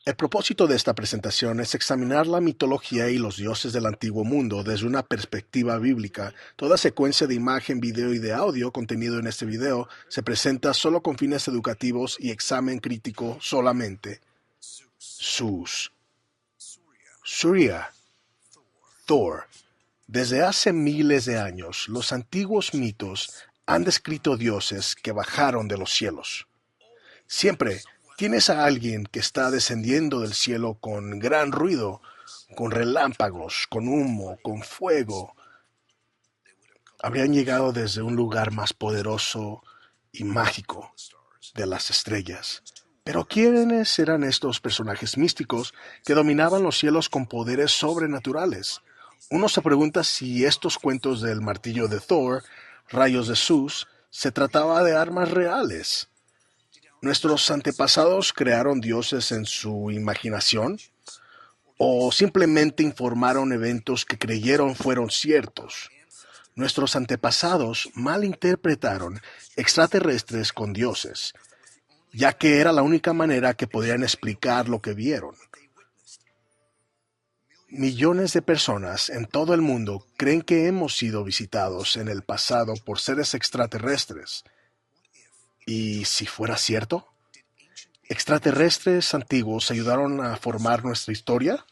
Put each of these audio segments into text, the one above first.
El propósito de esta presentación es examinar la mitología y los dioses del antiguo mundo desde una perspectiva bíblica. Toda secuencia de imagen, video y de audio contenido en este video se presenta solo con fines educativos y examen crítico solamente. Zeus, Surya, Thor. Desde hace miles de años, los antiguos mitos han descrito dioses que bajaron de los cielos. Siempre tienes a alguien que está descendiendo del cielo con gran ruido, con relámpagos, con humo, con fuego. Habrían llegado desde un lugar más poderoso y mágico de las estrellas. Pero ¿quiénes eran estos personajes místicos que dominaban los cielos con poderes sobrenaturales? Uno se pregunta si estos cuentos del martillo de Thor, rayos de Zeus, se trataba de armas reales. ¿Nuestros antepasados crearon dioses en su imaginación? ¿O simplemente informaron eventos que creyeron fueron ciertos? Nuestros antepasados malinterpretaron extraterrestres con dioses, ya que era la única manera que podían explicar lo que vieron. Millones de personas en todo el mundo creen que hemos sido visitados en el pasado por seres extraterrestres. ¿Y si fuera cierto? ¿Extraterrestres antiguos ayudaron a formar nuestra historia?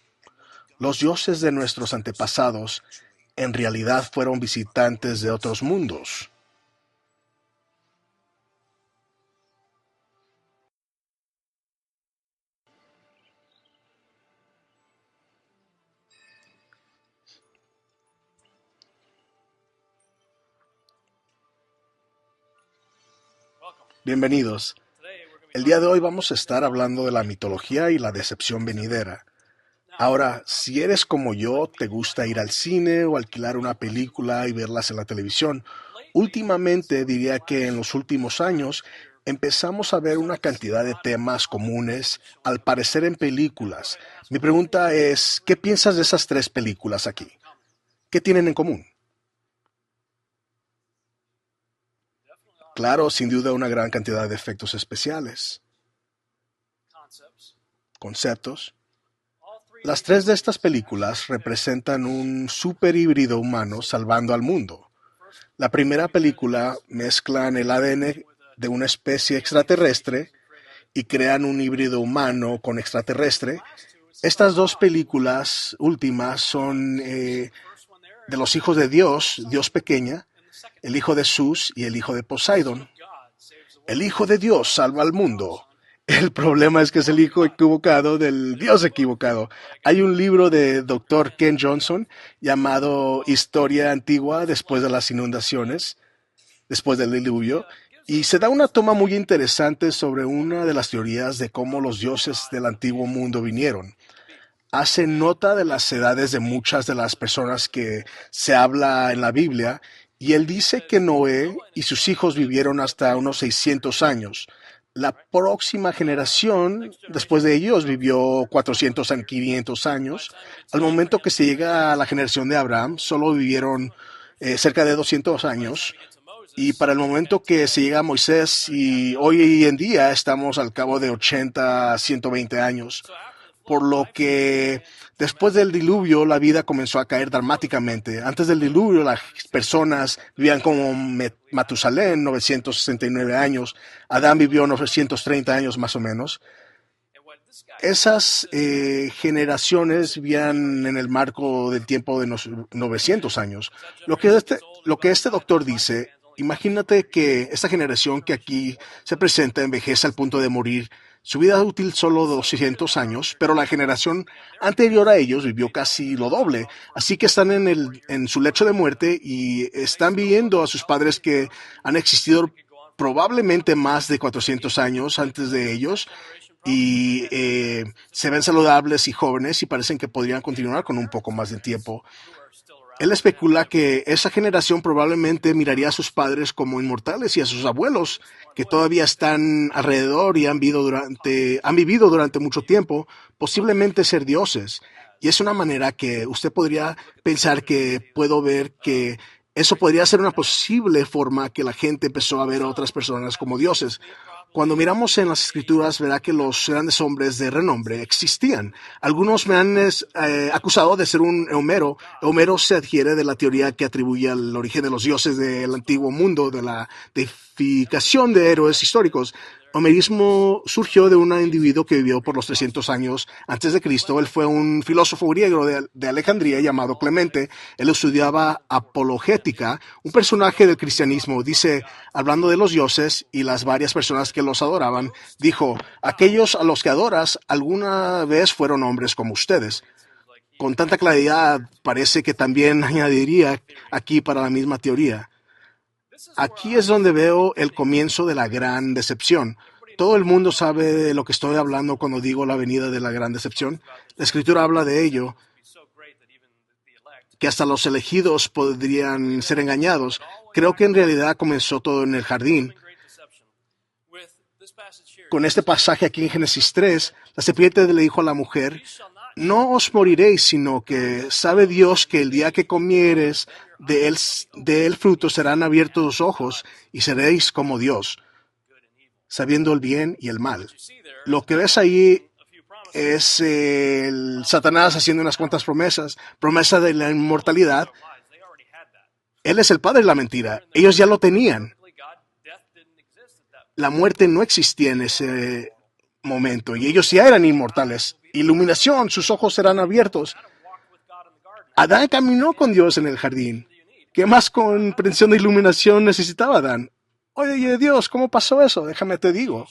¿Los dioses de nuestros antepasados en realidad fueron visitantes de otros mundos? Bienvenidos. El día de hoy vamos a estar hablando de la mitología y la decepción venidera. Ahora, si eres como yo, te gusta ir al cine o alquilar una película y verlas en la televisión, últimamente diría que en los últimos años empezamos a ver una cantidad de temas comunes, al parecer en películas. Mi pregunta es, ¿qué piensas de esas tres películas aquí? ¿Qué tienen en común? Claro, sin duda una gran cantidad de efectos especiales, conceptos. Las tres de estas películas representan un super híbrido humano salvando al mundo. La primera película mezclan el ADN de una especie extraterrestre y crean un híbrido humano con extraterrestre. Estas dos películas últimas son de los hijos de Dios, Dios pequeña, el hijo de Zeus y el hijo de Poseidón. El hijo de Dios salva al mundo. El problema es que es el hijo equivocado del Dios equivocado. Hay un libro de Dr. Ken Johnson llamado Historia Antigua después de las inundaciones, después del diluvio, y se da una toma muy interesante sobre una de las teorías de cómo los dioses del antiguo mundo vinieron. Hace nota de las edades de muchas de las personas que se habla en la Biblia, y él dice que Noé y sus hijos vivieron hasta unos 600 años. La próxima generación, después de ellos, vivió 400 a 500 años. Al momento que se llega a la generación de Abraham, solo vivieron cerca de 200 años. Y para el momento que se llega a Moisés, y hoy en día estamos al cabo de 80 a 120 años, por lo que después del diluvio la vida comenzó a caer dramáticamente. Antes del diluvio las personas vivían como Matusalén, 969 años. Adán vivió 930 años más o menos. Esas generaciones vivían en el marco del tiempo de 900 años. Lo que este doctor dice, imagínate que esta generación que aquí se presenta envejece al punto de morir. Su vida útil solo 200 años, pero la generación anterior a ellos vivió casi lo doble. Así que están en su lecho de muerte y están viendo a sus padres que han existido probablemente más de 400 años antes de ellos y se ven saludables y jóvenes y parecen que podrían continuar con un poco más de tiempo. Él especula que esa generación probablemente miraría a sus padres como inmortales y a sus abuelos, que todavía están alrededor y han vivido durante mucho tiempo, posiblemente ser dioses. Y es una manera que usted podría pensar que puedo ver que eso podría ser una posible forma que la gente empezó a ver a otras personas como dioses. Cuando miramos en las escrituras, verá que los grandes hombres de renombre existían. Algunos me han acusado de ser un Homero. Homero se adhiere de la teoría que atribuye al origen de los dioses del antiguo mundo, de la deificación de héroes históricos. Homerismo surgió de un individuo que vivió por los 300 años antes de Cristo. Él fue un filósofo griego de Alejandría llamado Clemente. Él estudiaba apologética, un personaje del cristianismo. Dice, hablando de los dioses y las varias personas que los adoraban, dijo, aquellos a los que adoras alguna vez fueron hombres como ustedes. Con tanta claridad parece que también añadiría aquí para la misma teoría. Aquí es donde veo el comienzo de la gran decepción. Todo el mundo sabe de lo que estoy hablando cuando digo la venida de la gran decepción. La Escritura habla de ello, que hasta los elegidos podrían ser engañados. Creo que en realidad comenzó todo en el jardín. Con este pasaje aquí en Génesis 3, la serpiente le dijo a la mujer, no os moriréis, sino que sabe Dios que el día que comieres de él fruto serán abiertos los ojos y seréis como Dios, sabiendo el bien y el mal. Lo que ves ahí es el Satanás haciendo unas cuantas promesas, promesa de la inmortalidad. Él es el padre de la mentira. Ellos ya lo tenían. La muerte no existía en ese momento y ellos ya eran inmortales. Iluminación, sus ojos serán abiertos. Adán caminó con Dios en el jardín. ¿Qué más comprensión de iluminación necesitaba Adán? Oye, Dios, ¿cómo pasó eso? Déjame te digo.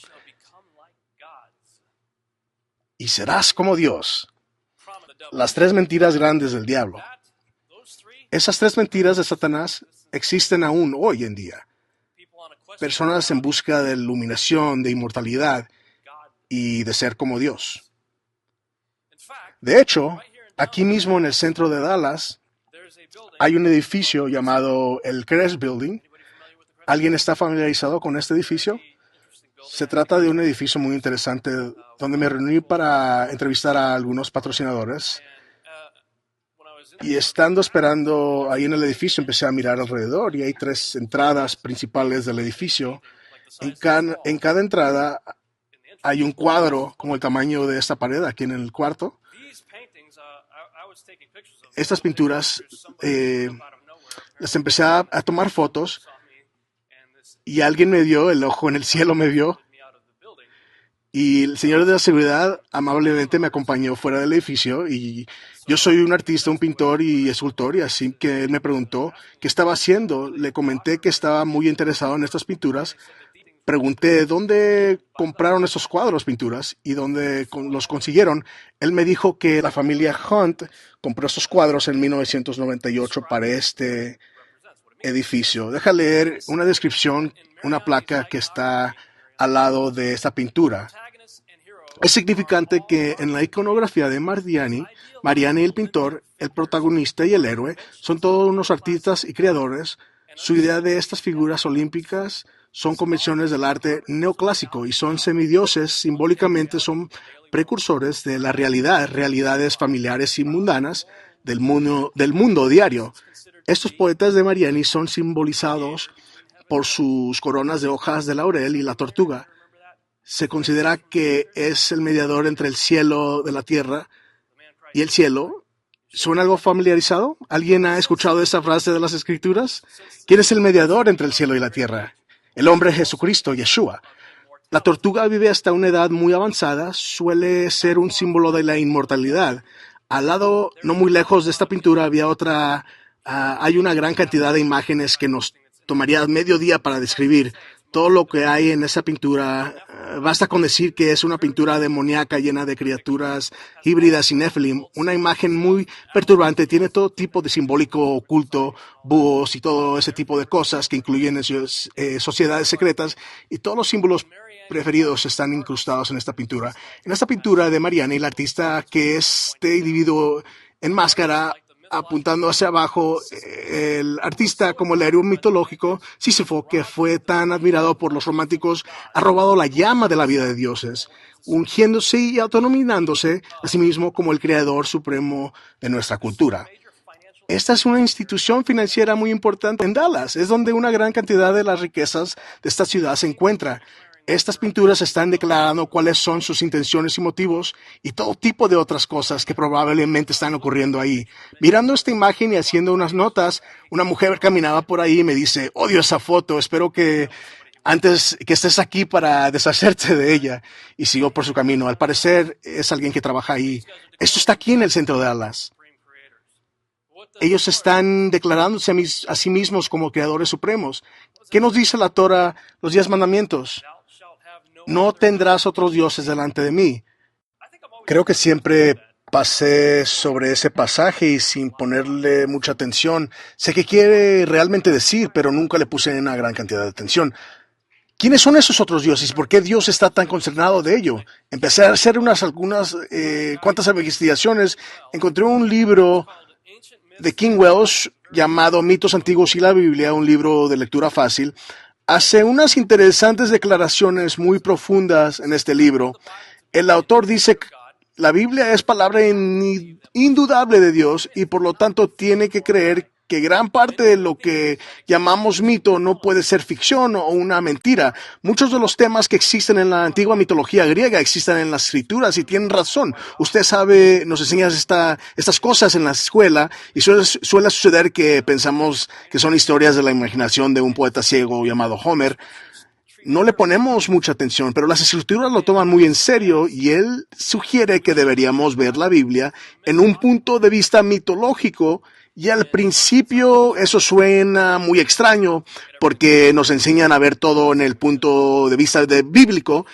Y serás como Dios. Las 3 mentiras grandes del diablo. Esas 3 mentiras de Satanás existen aún hoy en día. Personas en busca de iluminación, de inmortalidad y de ser como Dios. De hecho, aquí mismo en el centro de Dallas hay un edificio llamado el Crest Building. ¿Alguien está familiarizado con este edificio? Se trata de un edificio muy interesante donde me reuní para entrevistar a algunos patrocinadores. Y estando esperando ahí en el edificio, empecé a mirar alrededor y hay 3 entradas principales del edificio. En cada entrada hay un cuadro como el tamaño de esta pared aquí en el cuarto. Estas pinturas las empecé a tomar fotos y alguien me vio, el ojo en el cielo me vio. Y el señor de la seguridad amablemente me acompañó fuera del edificio y yo soy un artista, un pintor y escultor y así que él me preguntó qué estaba haciendo. Le comenté que estaba muy interesado en estas pinturas. Pregunté dónde compraron esos cuadros, pinturas y dónde los consiguieron. Él me dijo que la familia Hunt compró estos cuadros en 1998 para este edificio. Deja leer una descripción, una placa que está al lado de esta pintura. Es significante que en la iconografía de Mariani el pintor, el protagonista y el héroe son todos unos artistas y creadores. Su idea de estas figuras olímpicas son convenciones del arte neoclásico y son semidioses, simbólicamente son precursores de la realidad, realidades familiares y mundanas del mundo diario. Estos poetas de Mariani son simbolizados por sus coronas de hojas de laurel y la tortuga. Se considera que es el mediador entre el cielo de la tierra y el cielo. ¿Suena algo familiarizado? ¿Alguien ha escuchado esa frase de las Escrituras? ¿Quién es el mediador entre el cielo y la tierra? El hombre Jesucristo, Yeshua. La tortuga vive hasta una edad muy avanzada, suele ser un símbolo de la inmortalidad. Al lado, no muy lejos de esta pintura, había otra. Hay una gran cantidad de imágenes que nos tomaría medio día para describir. Todo lo que hay en esa pintura, basta con decir que es una pintura demoníaca llena de criaturas híbridas y Nephilim, una imagen muy perturbante, tiene todo tipo de simbólico oculto, búhos y todo ese tipo de cosas que incluyen sociedades secretas y todos los símbolos preferidos están incrustados en esta pintura. En esta pintura de Mariani, el artista que este individuo en máscara apuntando hacia abajo, el artista como el héroe mitológico, Sísifo, que fue tan admirado por los románticos, ha robado la llama de la vida de dioses, ungiéndose y autonominándose a sí mismo como el creador supremo de nuestra cultura. Esta es una institución financiera muy importante en Dallas, es donde una gran cantidad de las riquezas de esta ciudad se encuentra. Estas pinturas están declarando cuáles son sus intenciones y motivos y todo tipo de otras cosas que probablemente están ocurriendo ahí. Mirando esta imagen y haciendo unas notas, una mujer caminaba por ahí y me dice, odio esa foto, espero que antes que estés aquí para deshacerte de ella. Y siguió por su camino. Al parecer es alguien que trabaja ahí. Esto está aquí en el centro de Dallas. Ellos están declarándose a sí mismos como creadores supremos. ¿Qué nos dice la Torah, los 10 mandamientos? No tendrás otros dioses delante de mí. Creo que siempre pasé sobre ese pasaje y sin ponerle mucha atención. Sé qué quiere realmente decir, pero nunca le puse una gran cantidad de atención. ¿Quiénes son esos otros dioses y por qué Dios está tan concernado de ello? Empecé a hacer algunas cuantas investigaciones. Encontré un libro de King Welsh llamado Mitos Antiguos y la Biblia, un libro de lectura fácil. Hace unas interesantes declaraciones muy profundas en este libro. El autor dice que la Biblia es palabra indudable de Dios y por lo tanto tiene que creer que gran parte de lo que llamamos mito no puede ser ficción o una mentira. Muchos de los temas que existen en la antigua mitología griega existen en las escrituras y tienen razón. Usted sabe, nos enseña estas cosas en la escuela y suele suceder que pensamos que son historias de la imaginación de un poeta ciego llamado Homer. No le ponemos mucha atención, pero las escrituras lo toman muy en serio y él sugiere que deberíamos ver la Biblia en un punto de vista mitológico. Y al principio eso suena muy extraño porque nos enseñan a ver todo en el punto de vista bíblico.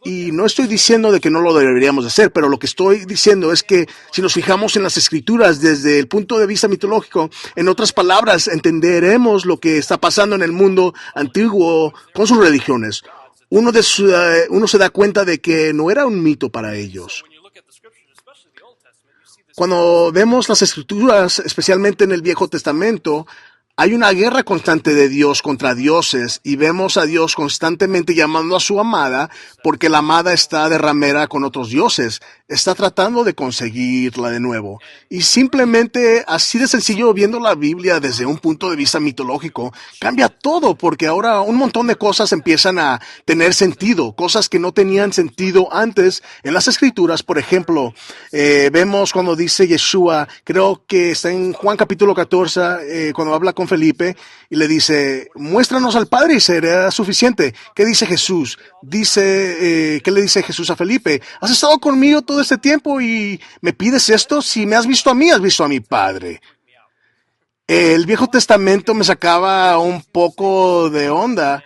Y no estoy diciendo de que no lo deberíamos de hacer, pero lo que estoy diciendo es que si nos fijamos en las escrituras desde el punto de vista mitológico, en otras palabras, entenderemos lo que está pasando en el mundo antiguo con sus religiones. Uno se da cuenta de que no era un mito para ellos. Cuando vemos las escrituras, especialmente en el Viejo Testamento, hay una guerra constante de Dios contra dioses y vemos a Dios constantemente llamando a su amada porque la amada está de ramera con otros dioses. Está tratando de conseguirla de nuevo. Y simplemente así de sencillo viendo la Biblia desde un punto de vista mitológico cambia todo porque ahora un montón de cosas empiezan a tener sentido. Cosas que no tenían sentido antes en las escrituras. Por ejemplo, vemos cuando dice Yeshua, creo que está en Juan capítulo 14, cuando habla con Felipe y le dice, muéstranos al Padre y será suficiente. ¿Qué dice Jesús? ¿Qué le dice Jesús a Felipe? Has estado conmigo todo este tiempo y me pides esto. Si me has visto a mí, has visto a mi Padre. El Viejo Testamento me sacaba un poco de onda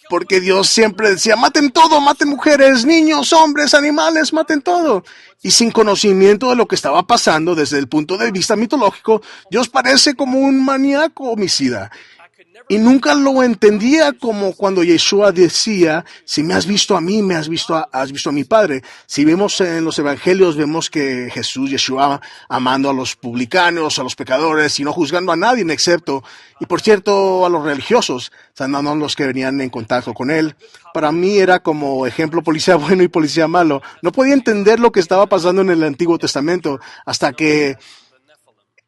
porque Dios siempre decía, maten todo, maten mujeres, niños, hombres, animales, maten todo. Y sin conocimiento de lo que estaba pasando desde el punto de vista mitológico, Dios parece como un maníaco homicida. Y nunca lo entendía como cuando Yeshua decía, si me has visto a mí, has visto a mi Padre. Si vemos en los evangelios, vemos que Jesús, Yeshua, amando a los publicanos, a los pecadores, y no juzgando a nadie excepto, y por cierto, a los religiosos, sanando a los que venían en contacto con él. Para mí era como ejemplo policía bueno y policía malo. No podía entender lo que estaba pasando en el Antiguo Testamento hasta que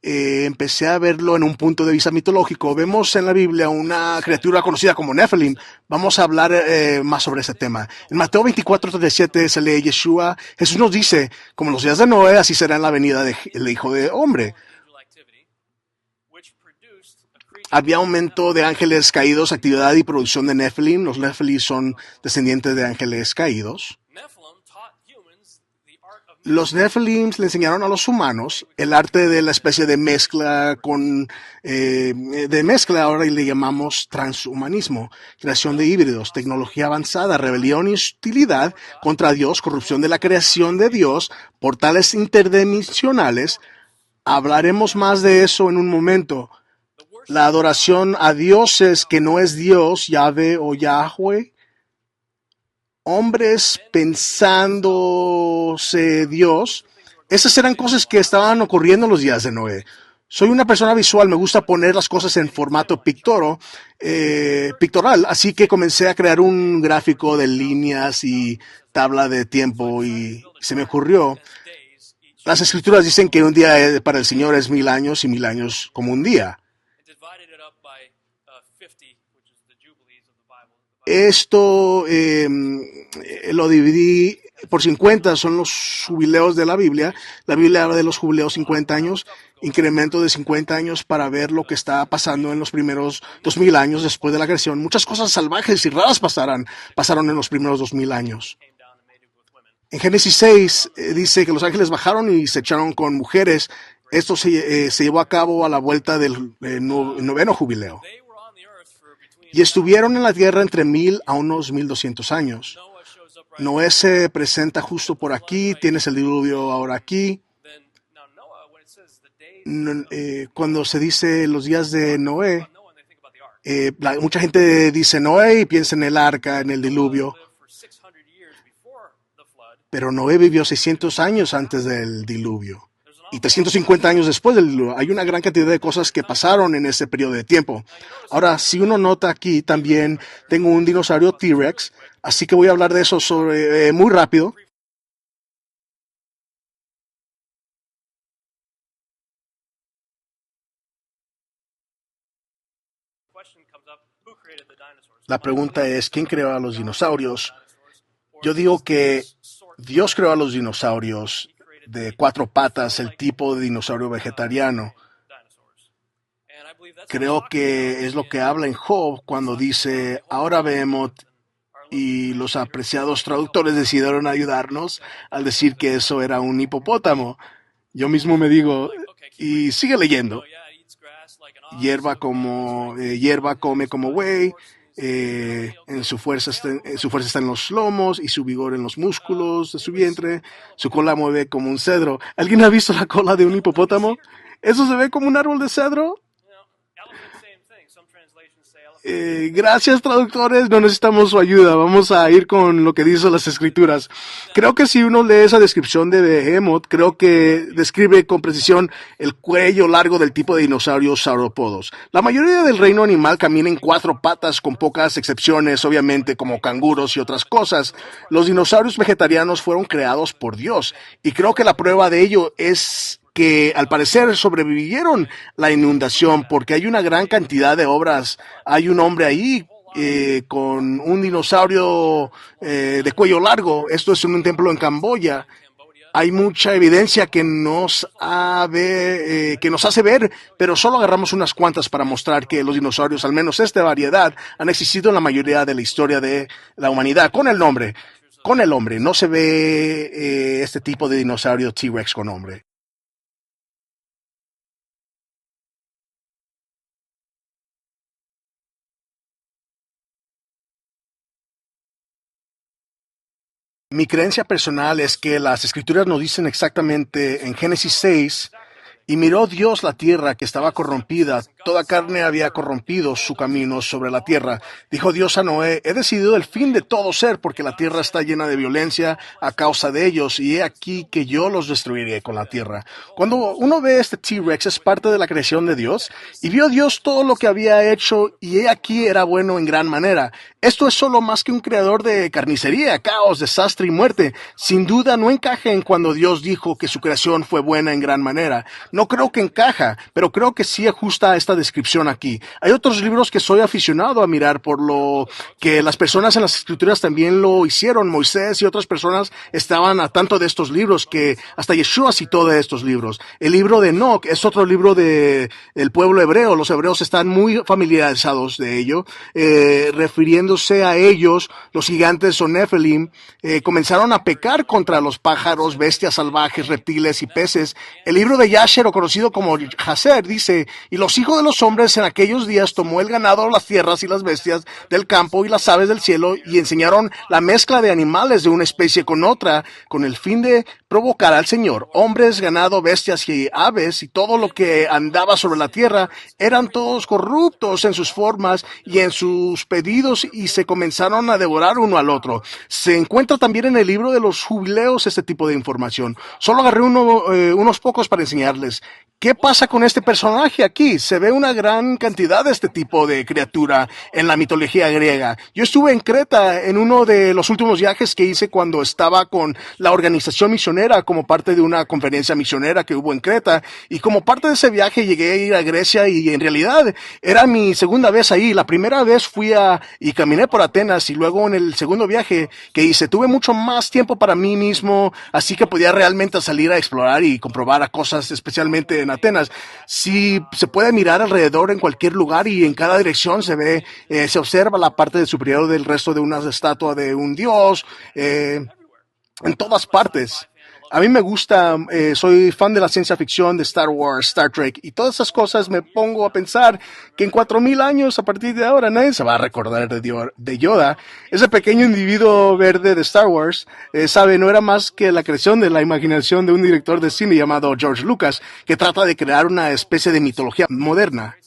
empecé a verlo en un punto de vista mitológico. Vemos en la Biblia una criatura conocida como Nephilim. Vamos a hablar más sobre ese tema. En Mateo 24:37 se lee Yeshua. Jesús nos dice, como los días de Noé, así será en la venida del Hijo de Hombre. Había aumento de ángeles caídos, actividad y producción de Nephilim. Los Nephilim son descendientes de ángeles caídos. Los Nephilim le enseñaron a los humanos el arte de la especie de mezcla ahora le llamamos transhumanismo, creación de híbridos, tecnología avanzada, rebelión y hostilidad contra Dios, corrupción de la creación de Dios, portales interdimensionales. Hablaremos más de eso en un momento. La adoración a dioses que no es Dios, Yahvé o Yahweh. Hombres pensándose Dios. Esas eran cosas que estaban ocurriendo en los días de Noé. Soy una persona visual, me gusta poner las cosas en formato pictoral, así que comencé a crear un gráfico de líneas y tabla de tiempo y se me ocurrió. Las escrituras dicen que un día para el Señor es 1000 años y 1000 años como un día. Esto lo dividí por 50, son los jubileos de la Biblia. La Biblia habla de los jubileos 50 años, incremento de 50 años para ver lo que está pasando en los primeros 2000 años después de la creación. Muchas cosas salvajes y raras pasaron en los primeros 2000 años. En Génesis 6 dice que los ángeles bajaron y se echaron con mujeres. Esto se llevó a cabo a la vuelta del noveno jubileo. Y estuvieron en la tierra entre 1000 a unos 1200 años. Noé se presenta justo por aquí, tienes el diluvio ahora aquí. Cuando se dice los días de Noé, mucha gente dice Noé y piensa en el arca, en el diluvio. Pero Noé vivió 600 años antes del diluvio y 350 años después del diluvio. Hay una gran cantidad de cosas que pasaron en ese periodo de tiempo. Ahora, si uno nota aquí, también tengo un dinosaurio T-Rex, así que voy a hablar de eso muy rápido. La pregunta es, ¿quién creó a los dinosaurios? Yo digo que Dios creó a los dinosaurios de 4 patas, el tipo de dinosaurio vegetariano. Creo que es lo que habla en Job cuando dice, ahora vemos, y los apreciados traductores decidieron ayudarnos al decir que eso era un hipopótamo. Yo mismo me digo, y sigue leyendo, hierba come como buey, su fuerza está en los lomos y su vigor en los músculos de su vientre, su cola mueve como un cedro. ¿Alguien ha visto la cola de un hipopótamo? ¿Eso se ve como un árbol de cedro? Gracias, traductores, no necesitamos su ayuda, vamos a ir con lo que dicen las escrituras. Creo que si uno lee esa descripción de Behemoth, creo que describe con precisión el cuello largo del tipo de dinosaurios saurópodos. La mayoría del reino animal camina en 4 patas, con pocas excepciones, obviamente, como canguros y otras cosas. Los dinosaurios vegetarianos fueron creados por Dios, y creo que la prueba de ello es que al parecer sobrevivieron la inundación porque hay una gran cantidad de obras. Hay un hombre ahí con un dinosaurio de cuello largo. Esto es en un templo en Camboya. Hay mucha evidencia que nos hace ver, pero solo agarramos unas cuantas para mostrar que los dinosaurios, al menos esta variedad, han existido en la mayoría de la historia de la humanidad con el hombre. No se ve este tipo de dinosaurio T-Rex con hombre. Mi creencia personal es que las escrituras nos dicen exactamente en Génesis 6, y miró Dios la tierra que estaba corrompida, toda carne había corrompido su camino sobre la tierra. Dijo Dios a Noé, he decidido el fin de todo ser, porque la tierra está llena de violencia a causa de ellos, y he aquí que yo los destruiré con la tierra. Cuando uno ve este T-Rex, es parte de la creación de Dios, y vio Dios todo lo que había hecho, y he aquí era bueno en gran manera. Esto es solo más que un creador de carnicería, caos, desastre y muerte. Sin duda no encaja en cuando Dios dijo que su creación fue buena en gran manera. No creo que encaja, pero creo que sí ajusta a esta descripción aquí. Hay otros libros que soy aficionado a mirar, por lo que las personas en las escrituras también lo hicieron. Moisés y otras personas estaban a tanto de estos libros que hasta Yeshua citó de estos libros. El libro de Enoch es otro libro del pueblo hebreo. Los hebreos están muy familiarizados de ello. Refiriéndose a ellos, los gigantes o Nephilim comenzaron a pecar contra los pájaros, bestias salvajes, reptiles y peces. El libro de Yasher, o conocido como Jaser, dice, y los hijos de los hombres en aquellos días tomó el ganado, las tierras y las bestias del campo y las aves del cielo, y enseñaron la mezcla de animales de una especie con otra, con el fin de provocar al Señor. Hombres, ganado, bestias y aves, y todo lo que andaba sobre la tierra, eran todos corruptos en sus formas y en sus pedidos, y se comenzaron a devorar uno al otro. Se encuentra también en el libro de los jubileos este tipo de información. Solo agarré unos pocos para enseñarles. ¿Qué pasa con este personaje aquí? Se ve una gran cantidad de este tipo de criatura en la mitología griega. Yo estuve en Creta en uno de los últimos viajes que hice cuando estaba con la organización misionera como parte de una conferencia misionera que hubo en Creta, y como parte de ese viaje llegué a ir a Grecia y en realidad era mi segunda vez ahí. La primera vez y caminé por Atenas, y luego en el segundo viaje que hice tuve mucho más tiempo para mí mismo, así que podía realmente salir a explorar y comprobar cosas, especialmente en Atenas. Sí, se puede mirar alrededor en cualquier lugar y en cada dirección se observa la parte superior del resto de una estatua de un dios, en todas partes. A mí me gusta, soy fan de la ciencia ficción, de Star Wars, Star Trek y todas esas cosas. Me pongo a pensar que en 4000 años a partir de ahora nadie se va a recordar de Yoda. Ese pequeño individuo verde de Star Wars, sabe, no era más que la creación de la imaginación de un director de cine llamado George Lucas, que trata de crear una especie de mitología moderna.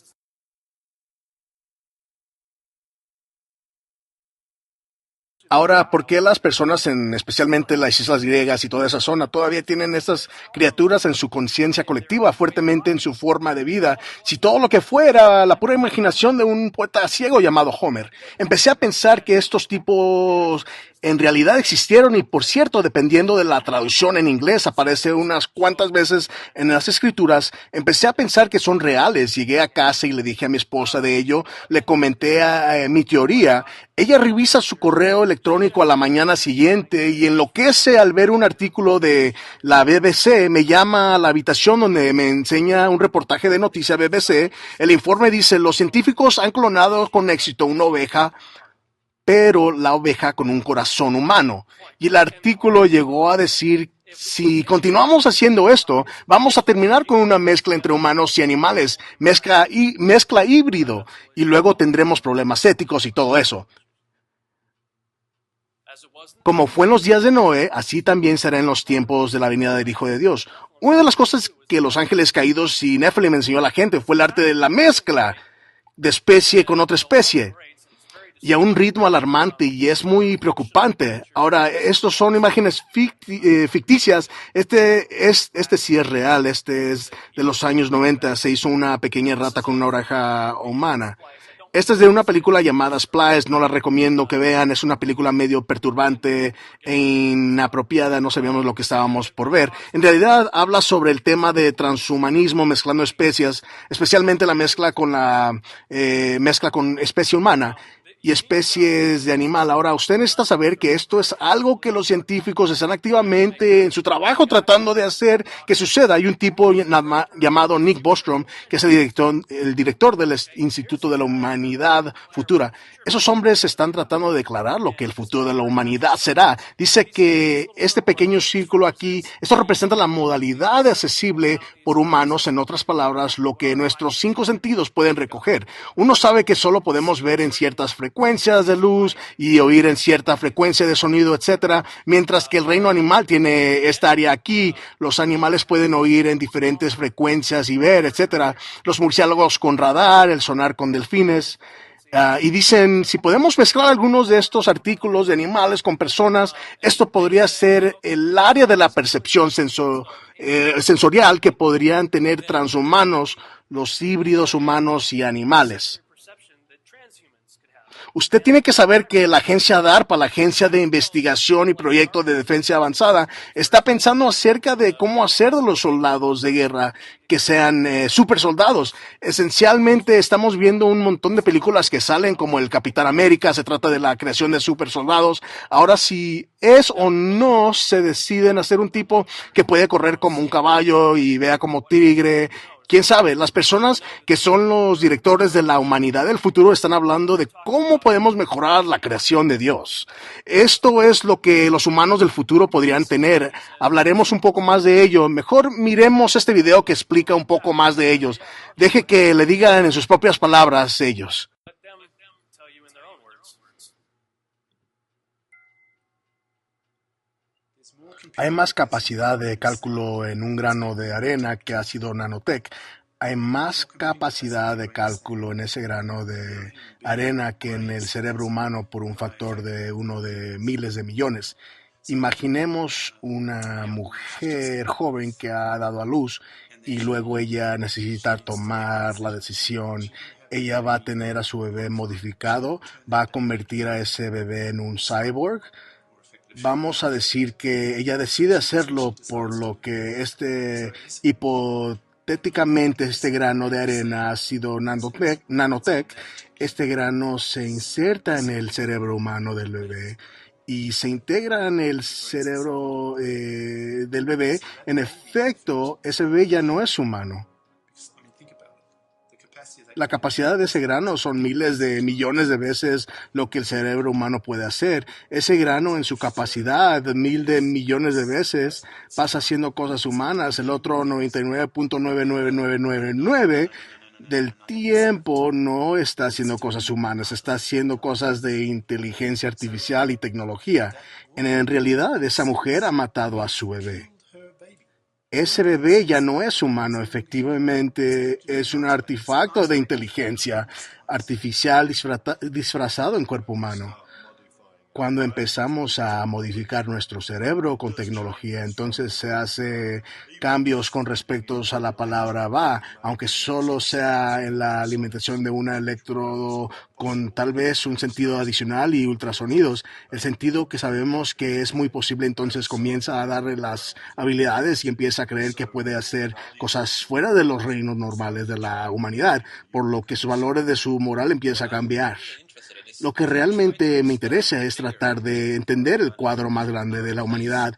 Ahora, ¿por qué las personas, especialmente las islas griegas y toda esa zona, todavía tienen estas criaturas en su conciencia colectiva, fuertemente en su forma de vida? Si todo lo que fuera la pura imaginación de un poeta ciego llamado Homer. Empecé a pensar que estos tipos en realidad existieron, y por cierto, dependiendo de la traducción en inglés, aparece unas cuantas veces en las escrituras. Empecé a pensar que son reales. Llegué a casa y le dije a mi esposa de ello, le comenté mi teoría. Ella revisa su correo electrónico a la mañana siguiente y enloquece al ver un artículo de la BBC. Me llama a la habitación donde me enseña un reportaje de noticia BBC. El informe dice: los científicos han clonado con éxito una oveja, pero la oveja con un corazón humano. Y el artículo llegó a decir: si continuamos haciendo esto, vamos a terminar con una mezcla entre humanos y animales, mezcla híbrido, y luego tendremos problemas éticos y todo eso. Como fue en los días de Noé, así también será en los tiempos de la venida del Hijo de Dios. Una de las cosas que los ángeles caídos y Nephilim enseñó a la gente fue el arte de la mezcla de especie con otra especie, y a un ritmo alarmante, y es muy preocupante. Ahora, estos son imágenes ficticias. Este sí es real. Este es de los años 90. Se hizo una pequeña rata con una oreja humana. Esta es de una película llamada Splice. No la recomiendo que vean. Es una película medio perturbante e inapropiada. No sabíamos lo que estábamos por ver. En realidad habla sobre el tema de transhumanismo mezclando especies, especialmente la mezcla con especie humana y especies de animal. Ahora, usted necesita saber que esto es algo que los científicos están activamente en su trabajo tratando de hacer que suceda. Hay un tipo llamado Nick Bostrom, que es el director del Instituto de la Humanidad Futura. Esos hombres están tratando de declarar lo que el futuro de la humanidad será. Dice que este pequeño círculo aquí, esto representa la modalidad accesible por humanos, en otras palabras, lo que nuestros 5 sentidos pueden recoger. Uno sabe que solo podemos ver en ciertas frecuencias de luz y oír en cierta frecuencia de sonido, etcétera, mientras que el reino animal tiene esta área aquí. Los animales pueden oír en diferentes frecuencias y ver, etcétera. Los murciélagos con radar, el sonar con delfines. Y dicen, si podemos mezclar algunos de estos artículos de animales con personas, esto podría ser el área de la percepción sensorial que podrían tener transhumanos, los híbridos humanos y animales. Usted tiene que saber que la agencia DARPA, la Agencia de Investigación y Proyectos de Defensa Avanzada, está pensando acerca de cómo hacer de los soldados de guerra que sean super soldados. Esencialmente estamos viendo un montón de películas que salen como el Capitán América. Se trata de la creación de super soldados. Ahora, si es o no se deciden hacer un tipo que puede correr como un caballo y vea como tigre, quién sabe. Las personas que son los directores de la humanidad del futuro están hablando de cómo podemos mejorar la creación de Dios. Esto es lo que los humanos del futuro podrían tener. Hablaremos un poco más de ello. Mejor miremos este video que explica un poco más de ellos. Deje que le digan en sus propias palabras ellos. Hay más capacidad de cálculo en un grano de arena que ácido nanotech. Hay más capacidad de cálculo en ese grano de arena que en el cerebro humano por un factor de uno de miles de millones. Imaginemos una mujer joven que ha dado a luz y luego ella necesita tomar la decisión. Ella va a tener a su bebé modificado, va a convertir a ese bebé en un cyborg. Vamos a decir que ella decide hacerlo, por lo que hipotéticamente este grano de arena ha sido nanotech. Este grano se inserta en el cerebro humano del bebé y se integra en el cerebro del bebé. En efecto, ese bebé ya no es humano. La capacidad de ese grano son miles de millones de veces lo que el cerebro humano puede hacer. Ese grano en su capacidad, mil de millones de veces, pasa haciendo cosas humanas. El otro 99.99999 del tiempo no está haciendo cosas humanas, está haciendo cosas de inteligencia artificial y tecnología. En realidad, esa mujer ha matado a su bebé. Ese bebé ya no es humano, efectivamente es un artefacto de inteligencia artificial disfrazado en cuerpo humano. Cuando empezamos a modificar nuestro cerebro con tecnología, entonces se hace cambios con respecto a la palabra va, aunque solo sea en la alimentación de un electrodo con tal vez un sentido adicional y ultrasonidos. El sentido que sabemos que es muy posible, entonces comienza a darle las habilidades y empieza a creer que puede hacer cosas fuera de los reinos normales de la humanidad, por lo que sus valores de su moral empieza a cambiar. Lo que realmente me interesa es tratar de entender el cuadro más grande de la humanidad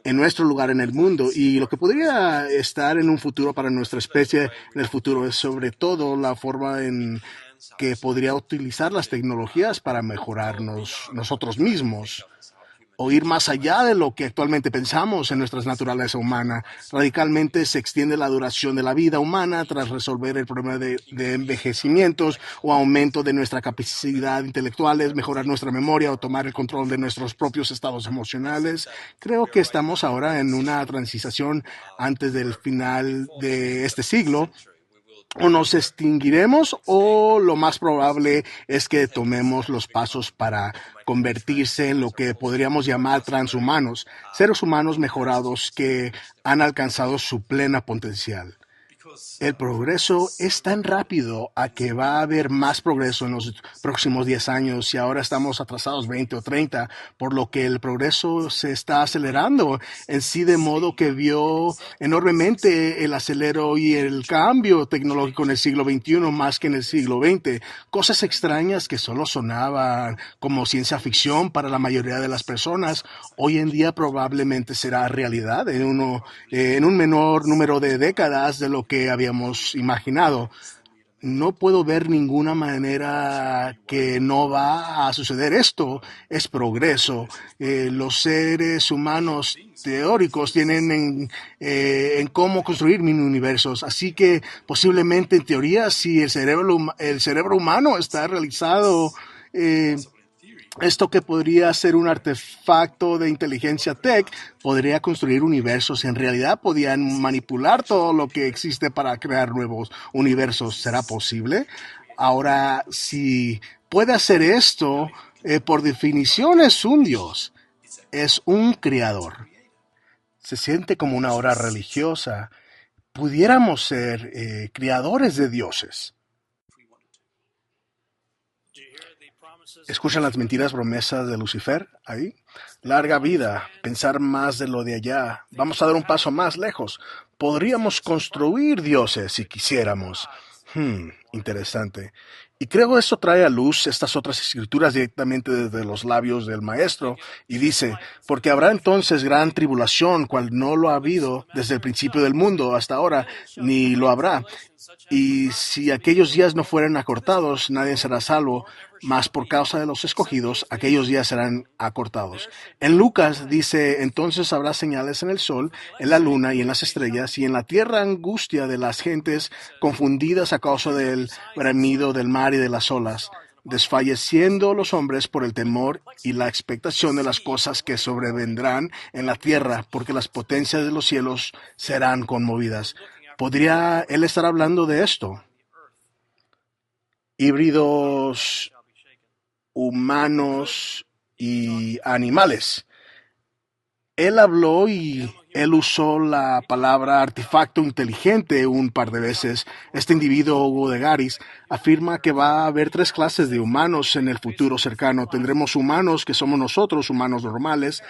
en nuestro lugar en el mundo y lo que podría estar en un futuro para nuestra especie en el futuro es sobre todo la forma en que podría utilizar las tecnologías para mejorarnos nosotros mismos o ir más allá de lo que actualmente pensamos en nuestra naturaleza humana. Radicalmente se extiende la duración de la vida humana tras resolver el problema de envejecimientos o aumento de nuestra capacidad intelectuales, mejorar nuestra memoria o tomar el control de nuestros propios estados emocionales. Creo que estamos ahora en una transición antes del final de este siglo, o nos extinguiremos o lo más probable es que tomemos los pasos para convertirse en lo que podríamos llamar transhumanos, seres humanos mejorados que han alcanzado su plena potencial. El progreso es tan rápido a que va a haber más progreso en los próximos 10 años y ahora estamos atrasados 20 o 30, por lo que el progreso se está acelerando en sí de modo que vio enormemente el acelero y el cambio tecnológico en el siglo XXI más que en el siglo XX. Cosas extrañas que solo sonaban como ciencia ficción para la mayoría de las personas, hoy en día probablemente será realidad en un menor número de décadas de lo que habíamos imaginado. No puedo ver ninguna manera que no va a suceder esto. Es progreso. Los seres humanos teóricos tienen en cómo construir mini universos. Así que posiblemente en teoría si el cerebro humano está realizado esto que podría ser un artefacto de inteligencia tech, podría construir universos. En realidad podían manipular todo lo que existe para crear nuevos universos. ¿Será posible? Ahora, si puede hacer esto, por definición es un dios, es un creador. Se siente como una hora religiosa. Pudiéramos ser creadores de dioses. ¿Escuchan las mentiras promesas de Lucifer ahí? Larga vida, pensar más de lo de allá. Vamos a dar un paso más lejos. Podríamos construir dioses si quisiéramos. Interesante. Y creo esto trae a luz estas otras escrituras directamente desde los labios del maestro. Y dice, porque habrá entonces gran tribulación, cual no lo ha habido desde el principio del mundo hasta ahora, ni lo habrá. Y si aquellos días no fueran acortados, nadie será salvo, mas por causa de los escogidos, aquellos días serán acortados. En Lucas dice, entonces habrá señales en el sol, en la luna y en las estrellas, y en la tierra angustia de las gentes confundidas a causa del bramido del mar y de las olas, desfalleciendo los hombres por el temor y la expectación de las cosas que sobrevendrán en la tierra, porque las potencias de los cielos serán conmovidas. ¿Podría él estar hablando de esto? Híbridos humanos y animales. Él habló y él usó la palabra artefacto inteligente un par de veces. Este individuo, Hugo de Garis, afirma que va a haber tres clases de humanos en el futuro cercano. Tendremos humanos que somos nosotros, humanos normales,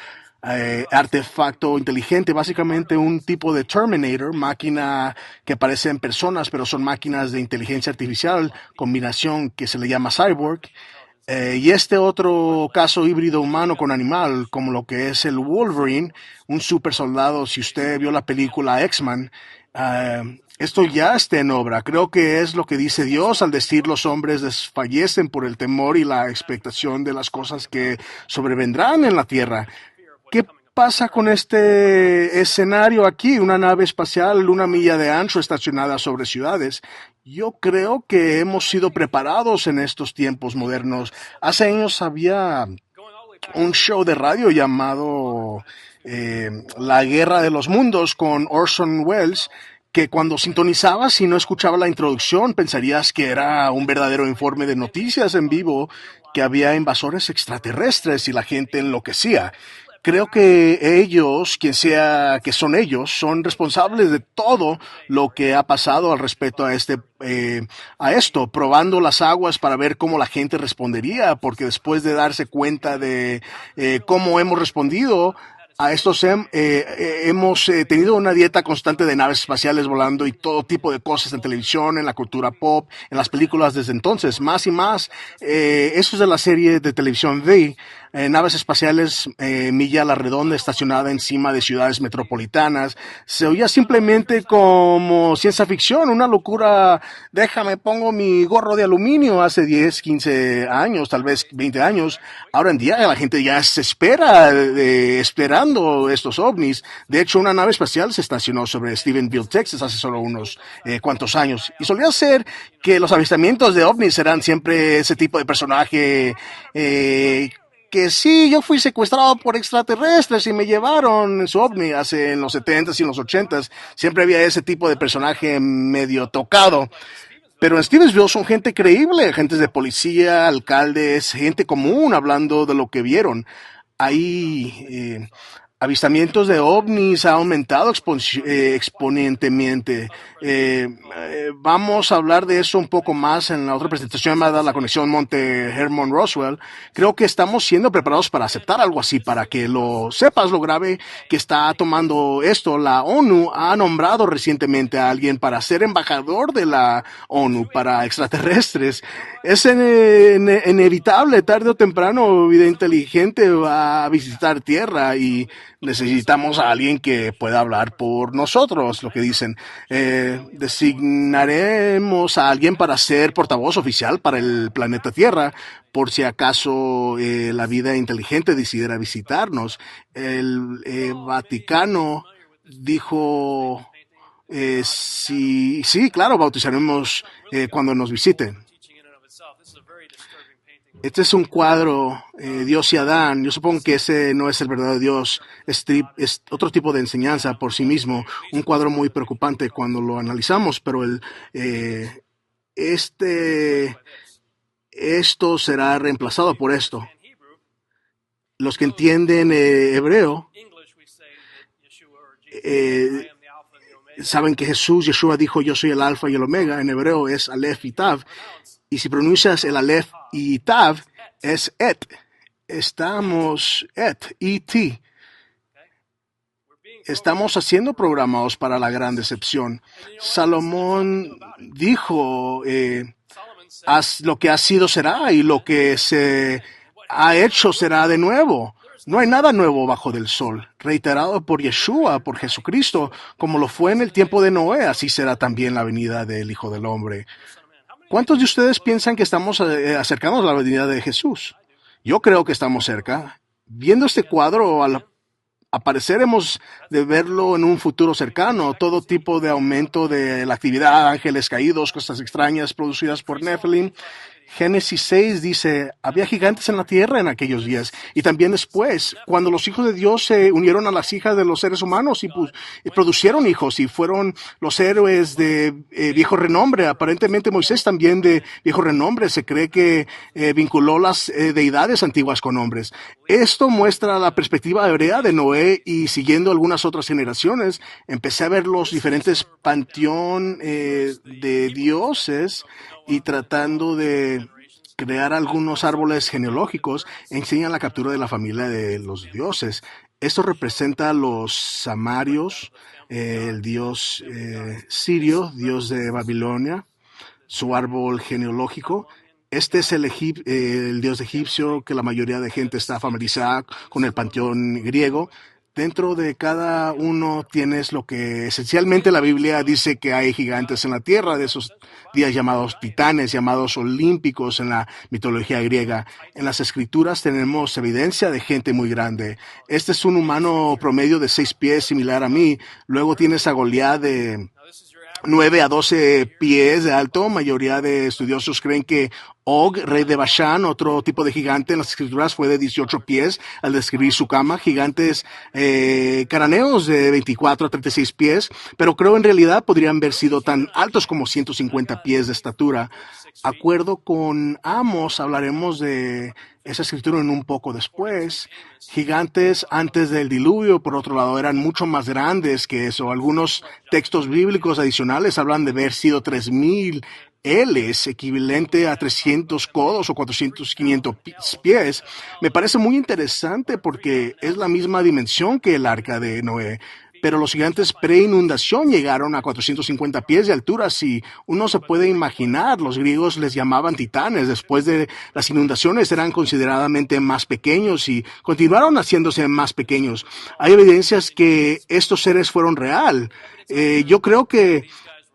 artefacto inteligente, básicamente un tipo de Terminator, máquina que parecen personas, pero son máquinas de inteligencia artificial, combinación que se le llama cyborg. Y este otro caso híbrido humano con animal, como lo que es el Wolverine, un super soldado, si usted vio la película X-Men, esto ya está en obra. Creo que es lo que dice Dios al decir los hombres desfallecen por el temor y la expectación de las cosas que sobrevendrán en la tierra. ¿Qué pasa con este escenario aquí? Una nave espacial, una milla de ancho estacionada sobre ciudades. Yo creo que hemos sido preparados en estos tiempos modernos. Hace años había un show de radio llamado La Guerra de los Mundos con Orson Welles, que cuando sintonizabas y no escuchaba la introducción pensarías que era un verdadero informe de noticias en vivo, que había invasores extraterrestres y la gente enloquecía. Creo que ellos, quien sea que son ellos, son responsables de todo lo que ha pasado al respecto a esto, probando las aguas para ver cómo la gente respondería, porque después de darse cuenta de cómo hemos respondido a estos, hemos tenido una dieta constante de naves espaciales volando y todo tipo de cosas en televisión, en la cultura pop, en las películas desde entonces, más y más. Eso es de la serie de televisión V. Naves espaciales, milla a la redonda, estacionada encima de ciudades metropolitanas. Se oía simplemente como ciencia ficción, una locura. Déjame, pongo mi gorro de aluminio hace 10, 15 años, tal vez 20 años. Ahora en día la gente ya se espera, esperando estos ovnis. De hecho, una nave espacial se estacionó sobre Stephenville, Texas, hace solo unos cuantos años. Y solía ser que los avistamientos de ovnis eran siempre ese tipo de personaje que sí, yo fui secuestrado por extraterrestres y me llevaron en su ovni hace en los 70s y en los 80s. Siempre había ese tipo de personaje medio tocado. Pero en Stevensville son gente creíble, agentes de policía, alcaldes, gente común hablando de lo que vieron. Hay avistamientos de ovnis ha aumentado exponentemente. Vamos a hablar de eso un poco más en la otra presentación llamada La Conexión Monte Hermon Roswell. Creo que estamos siendo preparados para aceptar algo así, para que lo sepas lo grave que está tomando esto. La ONU ha nombrado recientemente a alguien para ser embajador de la ONU para extraterrestres. Es inevitable, tarde o temprano, vida inteligente va a visitar Tierra y necesitamos a alguien que pueda hablar por nosotros, lo que dicen. Designaremos a alguien para ser portavoz oficial para el planeta Tierra, por si acaso la vida inteligente decidiera visitarnos. El Vaticano dijo, sí, sí, claro, bautizaremos cuando nos visiten. Este es un cuadro, Dios y Adán. Yo supongo que ese no es el verdadero Dios, es otro tipo de enseñanza por sí mismo. Un cuadro muy preocupante cuando lo analizamos, pero este, esto será reemplazado por esto. Los que entienden hebreo saben que Jesús, Yeshua, dijo: yo soy el alfa y el omega. En hebreo es Aleph y Tav. Y si pronuncias el Aleph y Tav, es Et. Estamos Et. Estamos siendo programados para la gran decepción. Salomón dijo, lo que ha sido será, y lo que se ha hecho será de nuevo. No hay nada nuevo bajo del sol. Reiterado por Yeshua, por Jesucristo, como lo fue en el tiempo de Noé, así será también la venida del Hijo del Hombre. ¿Cuántos de ustedes piensan que estamos acercándonos a la venida de Jesús? Yo creo que estamos cerca. Viendo este cuadro, al parecer hemos de verlo en un futuro cercano, todo tipo de aumento de la actividad, ángeles caídos, cosas extrañas producidas por Nephilim. Génesis 6 dice, había gigantes en la tierra en aquellos días. Y también después, cuando los hijos de Dios se unieron a las hijas de los seres humanos y produjeron hijos y fueron los héroes de viejo renombre. Aparentemente Moisés también de viejo renombre. Se cree que vinculó las deidades antiguas con hombres. Esto muestra la perspectiva hebrea de Noé y siguiendo algunas otras generaciones, empecé a ver los diferentes panteón de dioses y tratando de crear algunos árboles genealógicos, enseñan la captura de la familia de los dioses. Esto representa a los samarios, el dios sirio, dios de Babilonia, su árbol genealógico. Este es el dios egipcio que la mayoría de gente está familiarizada con el panteón griego. Dentro de cada uno tienes lo que esencialmente la Biblia dice que hay gigantes en la tierra, de esos días llamados titanes, llamados olímpicos en la mitología griega. En las escrituras tenemos evidencia de gente muy grande. Este es un humano promedio de 6 pies, similar a mí. Luego tienes a Goliat de 9 a 12 pies de alto. Mayoría de estudiosos creen que Og, rey de Bashan, otro tipo de gigante en las escrituras, fue de 18 pies al describir su cama. Gigantes cananeos de 24 a 36 pies, pero creo en realidad podrían haber sido tan altos como 150 pies de estatura. Acuerdo con Amos, hablaremos de esa escritura en un poco después. Gigantes antes del diluvio, por otro lado, eran mucho más grandes que eso. Algunos textos bíblicos adicionales hablan de haber sido 3000 Ls, equivalente a 300 codos o 400, 500 pies. Me parece muy interesante porque es la misma dimensión que el arca de Noé. Pero los gigantes pre-inundación llegaron a 450 pies de altura. Si uno se puede imaginar, los griegos les llamaban titanes. Después de las inundaciones eran consideradamente más pequeños y continuaron haciéndose más pequeños. Hay evidencias que estos seres fueron real. Yo creo que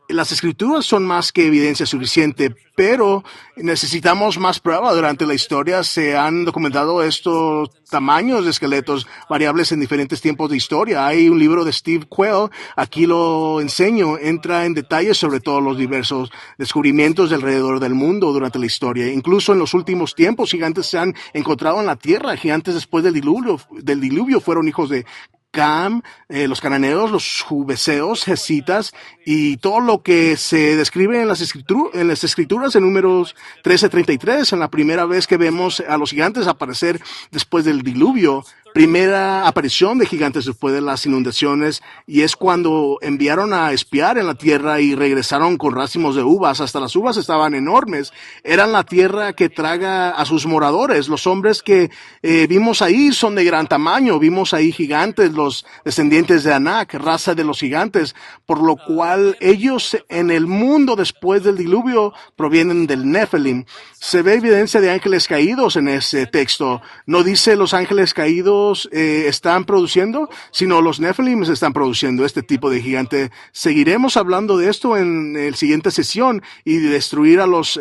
las escrituras son más que evidencia suficiente, pero necesitamos más prueba. Durante la historia se han documentado estos tamaños de esqueletos variables en diferentes tiempos de historia. Hay un libro de Steve Quayle, aquí lo enseño, entra en detalles sobre todos los diversos descubrimientos de alrededor del mundo durante la historia. Incluso en los últimos tiempos, gigantes se han encontrado en la tierra. Gigantes después del diluvio fueron hijos de Cam, los cananeos, los jubeseos, hesitas y todo lo que se describe en las escrituras en Números 13:33, en la primera vez que vemos a los gigantes aparecer después del diluvio. Primera aparición de gigantes después de las inundaciones, y es cuando enviaron a espiar en la tierra y regresaron con racimos de uvas. Hasta las uvas estaban enormes. Eran la tierra que traga a sus moradores. Los hombres que vimos ahí son de gran tamaño. Vimos ahí gigantes, los descendientes de Anak, raza de los gigantes, por lo cual ellos en el mundo después del diluvio provienen del Nephilim. Se ve evidencia de ángeles caídos en ese texto. No dice los ángeles caídos están produciendo, sino los Nephilim están produciendo este tipo de gigante. Seguiremos hablando de esto en la siguiente sesión y de destruir a los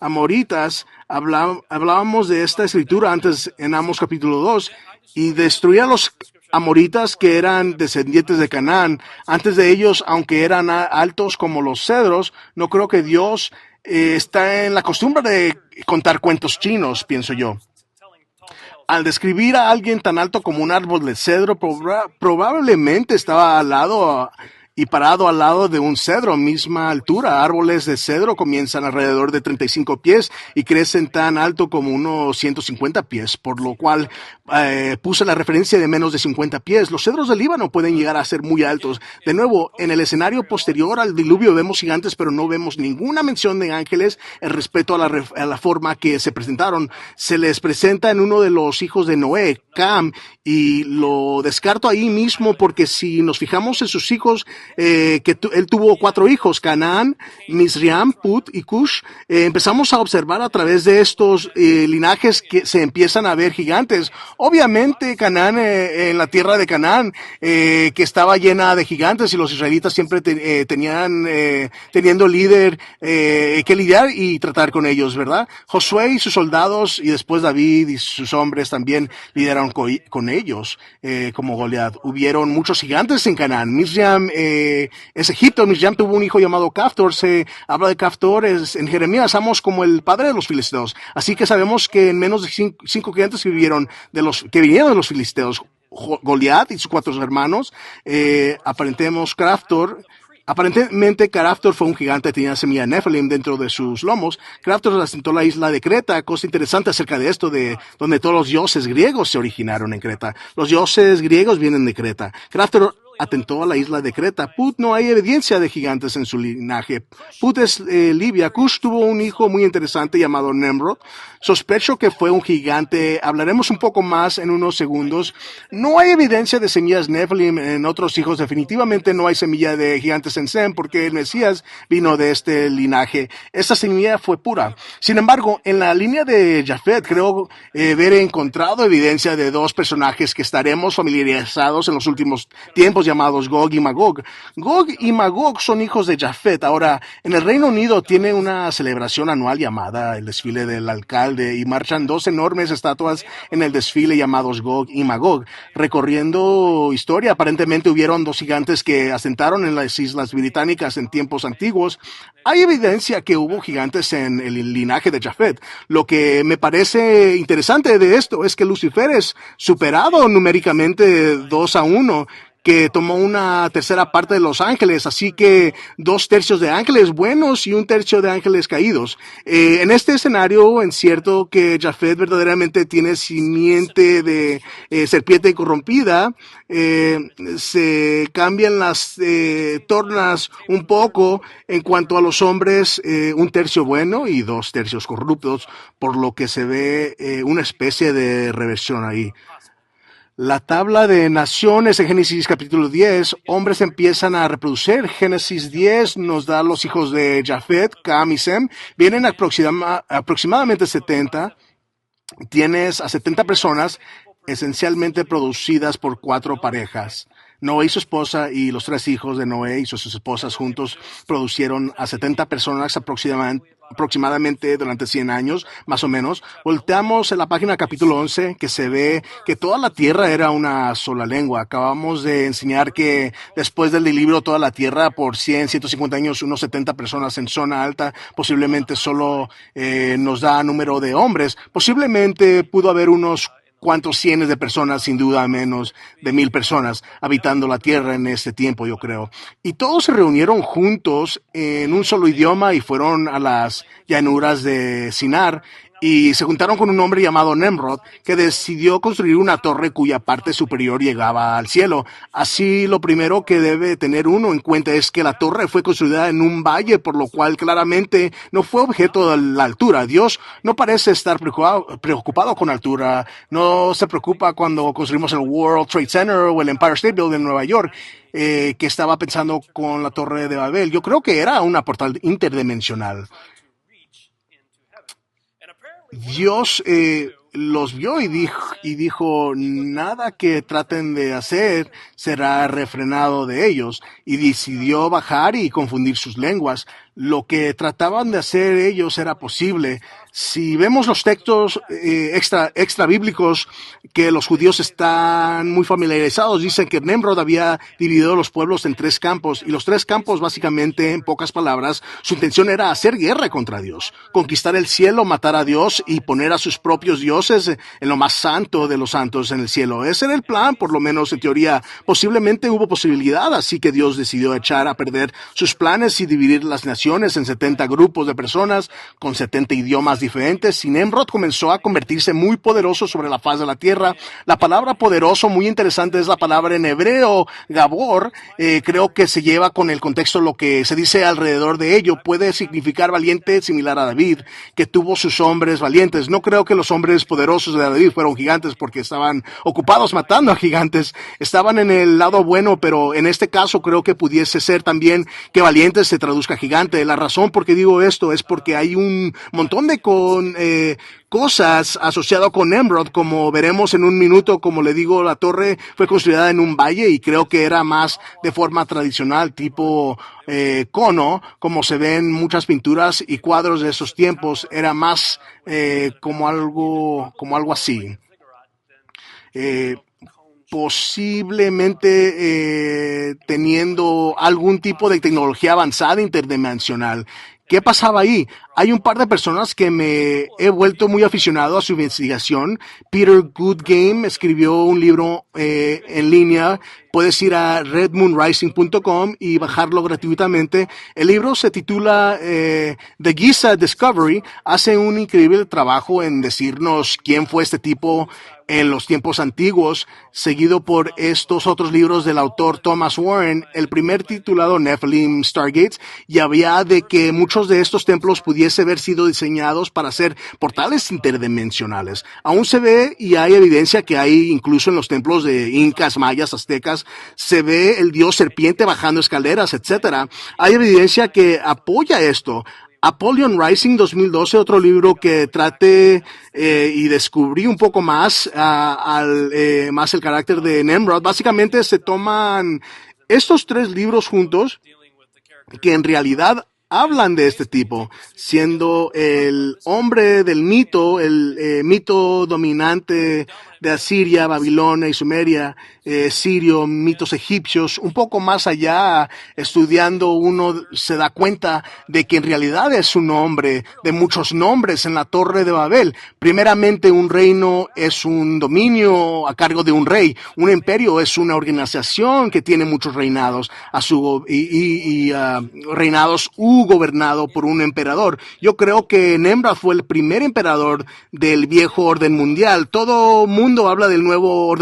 amoritas. Hablábamos de esta escritura antes en Amos capítulo 2 y destruir a los amoritas que eran descendientes de Canaán. Antes de ellos, aunque eran altos como los cedros, no creo que Dios está en la costumbre de contar cuentos chinos, pienso yo. Al describir a alguien tan alto como un árbol de cedro, probablemente estaba al lado y parado al lado de un cedro, misma altura. Árboles de cedro comienzan alrededor de 35 pies y crecen tan alto como unos 150 pies, por lo cual puse la referencia de menos de 50 pies. Los cedros del Líbano pueden llegar a ser muy altos. De nuevo, en el escenario posterior al diluvio vemos gigantes, pero no vemos ninguna mención de ángeles en respeto a la forma que se presentaron. Se les presenta en uno de los hijos de Noé, Cam, y lo descarto ahí mismo porque si nos fijamos en sus hijos, él tuvo 4 hijos, Canaán, Misriam, Put y Cush. Empezamos a observar a través de estos linajes que se empiezan a ver gigantes. Obviamente Canaán, en la tierra de Canaán, que estaba llena de gigantes, y los israelitas siempre teniendo líder que lidiar y tratar con ellos, ¿verdad? Josué y sus soldados, y después David y sus hombres también lideraron con ellos, como Goliat. Hubieron muchos gigantes en Canaán. Miriam que es Egipto. Miriam tuvo un hijo llamado Caftor. Se habla de Caftor en Jeremías, Amos, como el padre de los filisteos. Así que sabemos que en menos de cinco gigantes que vinieron de los filisteos, Goliat y sus cuatro hermanos, Aparentemente, Craftor fue un gigante, tenía semilla Nephilim dentro de sus lomos. Craftor asentó la isla de Creta. Cosa interesante acerca de esto, de donde todos los dioses griegos se originaron en Creta. Los dioses griegos vienen de Creta. Craftor atentó a la isla de Creta. Put, no hay evidencia de gigantes en su linaje. Put es Libia. Cush tuvo un hijo muy interesante llamado Nemrod. Sospecho que fue un gigante. Hablaremos un poco más en unos segundos. No hay evidencia de semillas Nephilim en otros hijos. Definitivamente no hay semilla de gigantes en Sem, porque el Mesías vino de este linaje. Esta semilla fue pura. Sin embargo, en la línea de Jafet creo haber encontrado evidencia de dos personajes que estaremos familiarizados en los últimos tiempos, llamados Gog y Magog. Gog y Magog son hijos de Jafet. Ahora, en el Reino Unido tiene una celebración anual llamada el desfile del alcalde, y marchan dos enormes estatuas en el desfile llamados Gog y Magog. Recorriendo historia, aparentemente hubieron dos gigantes que asentaron en las islas británicas en tiempos antiguos. Hay evidencia que hubo gigantes en el linaje de Jafet. Lo que me parece interesante de esto es que Lucifer es superado numéricamente 2-1, que tomó una tercera parte de los ángeles, así que 2/3 de ángeles buenos y 1/3 de ángeles caídos. En este escenario, es cierto que Jafet verdaderamente tiene simiente de serpiente corrompida. Se cambian las tornas un poco en cuanto a los hombres, 1/3 bueno y 2/3 corruptos, por lo que se ve una especie de reversión ahí. La tabla de naciones en Génesis capítulo 10, hombres empiezan a reproducir. Génesis 10 nos da los hijos de Jafet, Cam y Sem. Vienen aproximadamente 70. Tienes a 70 personas esencialmente producidas por 4 parejas. Noé y su esposa y los 3 hijos de Noé y sus esposas juntos producieron a 70 personas aproximadamente durante 100 años, más o menos. Volteamos en la página capítulo 11, que se ve que toda la tierra era una sola lengua. Acabamos de enseñar que después del diluvio toda la tierra por 150 años, unos 70 personas en zona alta, posiblemente solo nos da número de hombres. Posiblemente pudo haber unos cuantos cientos de personas, sin duda menos de 1000 personas habitando la tierra en este tiempo, yo creo. Y todos se reunieron juntos en un solo idioma y fueron a las llanuras de Sinar y se juntaron con un hombre llamado Nemrod, que decidió construir una torre cuya parte superior llegaba al cielo. Así, lo primero que debe tener uno en cuenta es que la torre fue construida en un valle, por lo cual claramente no fue objeto de la altura. Dios no parece estar preocupado con altura. No se preocupa cuando construimos el World Trade Center o el Empire State Building en Nueva York, que estaba pensando con la Torre de Babel. Yo creo que era una portal interdimensional. Dios los vio y dijo, nada que traten de hacer será refrenado de ellos, y decidió bajar y confundir sus lenguas. Lo que trataban de hacer ellos era posible. Si vemos los textos extra bíblicos que los judíos están muy familiarizados, dicen que Nemrod había dividido los pueblos en 3 campos, y los 3 campos, básicamente, en pocas palabras, su intención era hacer guerra contra Dios, conquistar el cielo, matar a Dios y poner a sus propios dioses en lo más santo de los santos en el cielo. Ese era el plan, por lo menos en teoría. Posiblemente hubo posibilidad, así que Dios decidió echar a perder sus planes y dividir las naciones en 70 grupos de personas con 70 idiomas diferentes. Y Nemrod comenzó a convertirse muy poderoso sobre la faz de la tierra. La palabra poderoso, muy interesante, es la palabra en hebreo, Gabor. Creo que se lleva con el contexto lo que se dice alrededor de ello. Puede significar valiente, similar a David, que tuvo sus hombres valientes. No creo que los hombres poderosos de David fueron gigantes porque estaban ocupados matando a gigantes. Estaban en el lado bueno, pero en este caso creo que pudiese ser también que valiente se traduzca a gigante. La razón por qué digo esto es porque hay un montón de cosas asociadas con Nemrod, como veremos en un minuto. Como le digo, la torre fue construida en un valle y creo que era más de forma tradicional, tipo cono, como se ven muchas pinturas y cuadros de esos tiempos. Era más como algo así. posiblemente teniendo algún tipo de tecnología avanzada interdimensional. ¿Qué pasaba ahí? Hay un par de personas que me he vuelto muy aficionado a su investigación. Peter Goodgame escribió un libro en línea. Puedes ir a redmoonrising.com y bajarlo gratuitamente. El libro se titula The Giza Discovery. Hace un increíble trabajo en decirnos quién fue este tipo en los tiempos antiguos, seguido por estos otros libros del autor Thomas Warren, el primer titulado Nephilim Stargates, y había de que muchos de estos templos pudiesen haber sido diseñados para ser portales interdimensionales. Aún se ve y hay evidencia que hay incluso en los templos de incas, mayas, aztecas, se ve el dios serpiente bajando escaleras, etcétera. Hay evidencia que apoya esto. Apollyon Rising 2012, otro libro que trate y descubrí un poco más, más el carácter de Nimrod. Básicamente se toman estos tres libros juntos que en realidad hablan de este tipo, siendo el hombre del mito, el mito dominante de Asiria, Babilonia y Sumeria, Sirio, mitos egipcios, un poco más allá, estudiando uno se da cuenta de que en realidad es un nombre de muchos nombres en la Torre de Babel. Primeramente, un reino es un dominio a cargo de un rey, un imperio es una organización que tiene muchos reinados reinados gobernado por un emperador. Yo creo que Nemrod fue el primer emperador del viejo orden mundial. Todo mundo habla del nuevo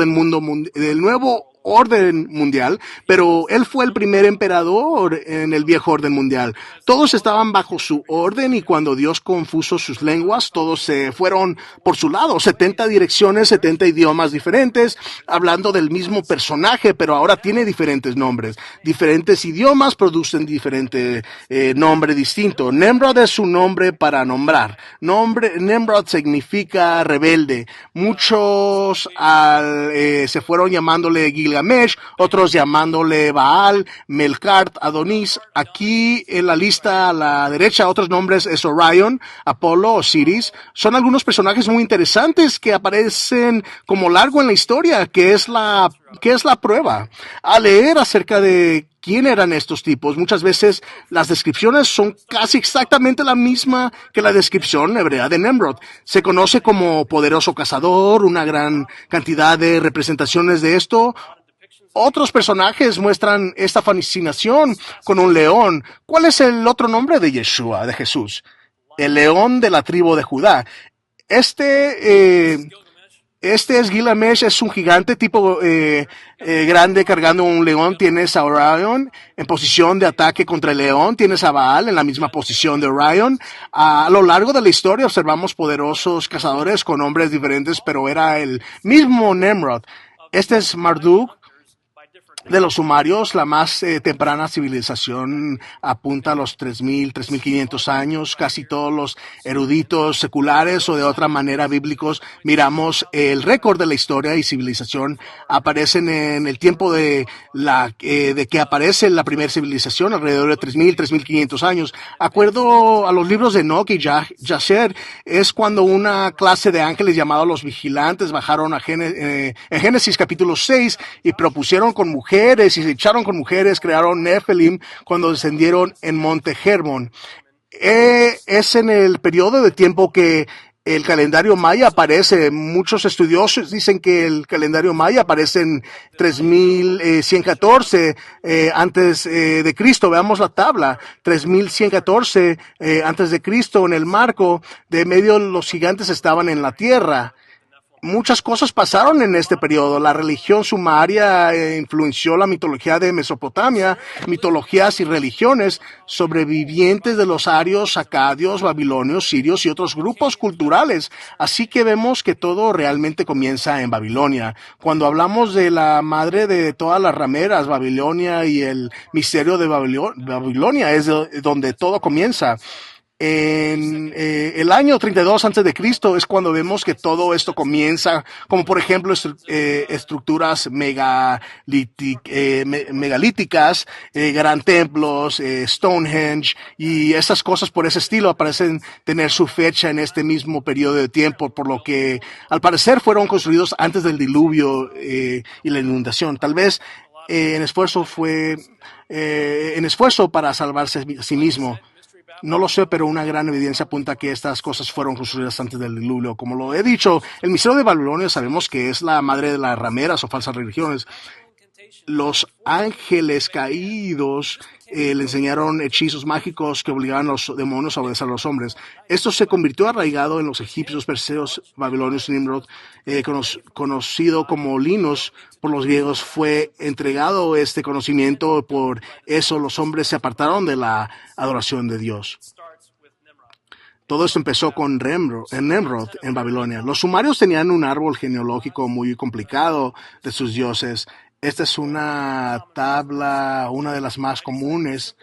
orden mundial, pero él fue el primer emperador en el viejo orden mundial. Todos estaban bajo su orden y cuando Dios confuso sus lenguas, todos se fueron por su lado. 70 direcciones, 70 idiomas diferentes, hablando del mismo personaje, pero ahora tiene diferentes nombres. Diferentes idiomas producen diferente nombre distinto. Nimrod es un nombre para nombrar. Nimrod significa rebelde. Muchos se fueron llamándole Gilgamesh, otros llamándole Baal, Melkart, Adonis. Aquí en la lista a la derecha, otros nombres es Orion, Apolo, Osiris. Son algunos personajes muy interesantes que aparecen como largo en la historia, que es la prueba. Al leer acerca de quién eran estos tipos, muchas veces las descripciones son casi exactamente la misma que la descripción hebrea de Nimrod. Se conoce como poderoso cazador, una gran cantidad de representaciones de esto. Otros personajes muestran esta fascinación con un león. ¿Cuál es el otro nombre de Yeshua, de Jesús? El león de la tribu de Judá. Este es Gilgamesh, es un gigante tipo grande cargando un león. Tienes a Orion en posición de ataque contra el león. Tienes a Baal en la misma posición de Orion. A lo largo de la historia observamos poderosos cazadores con nombres diferentes, pero era el mismo Nimrod. Este es Marduk. De los sumarios, la más temprana civilización apunta a los 3.000, 3.500 años. Casi todos los eruditos seculares o de otra manera bíblicos miramos el récord de la historia y civilización. Aparecen en el tiempo de que aparece la primera civilización, alrededor de 3.000, 3.500 años. Acuerdo a los libros de Enoch y Jasher, es cuando una clase de ángeles llamados los vigilantes bajaron en Génesis capítulo 6 y propusieron con mujeres y se echaron con mujeres, crearon Nephilim cuando descendieron en Monte Hermón. Es en el periodo de tiempo que el calendario maya aparece. Muchos estudiosos dicen que el calendario maya aparece en 3114 antes de Cristo. Veamos la tabla. 3114 antes de Cristo. En el marco de medio los gigantes estaban en la tierra. Muchas cosas pasaron en este periodo. La religión sumaria influenció la mitología de Mesopotamia, mitologías y religiones sobrevivientes de los arios, acadios, babilonios, sirios y otros grupos culturales. Así que vemos que todo realmente comienza en Babilonia. Cuando hablamos de la madre de todas las rameras, Babilonia y el misterio de Babilonia es donde todo comienza. En el año 32 antes de Cristo es cuando vemos que todo esto comienza, como por ejemplo estructuras megalíticas, gran templos, Stonehenge y esas cosas por ese estilo aparecen tener su fecha en este mismo periodo de tiempo, por lo que al parecer fueron construidos antes del diluvio y la inundación. Tal vez en esfuerzo para salvarse a sí mismo. No lo sé, pero una gran evidencia apunta a que estas cosas fueron construidas antes del diluvio. Como lo he dicho, el misterio de Babilonia sabemos que es la madre de las rameras o falsas religiones. Los ángeles caídos le enseñaron hechizos mágicos que obligaban a los demonios a obedecer a los hombres. Esto se convirtió arraigado en los egipcios, perseos, babilonios y Nimrod, conocido como Linus por los griegos. Fue entregado este conocimiento, por eso los hombres se apartaron de la adoración de Dios. Todo esto empezó con Nemrod en Babilonia. Los sumerios tenían un árbol genealógico muy complicado de sus dioses. Esta es una tabla, una de las más comunes.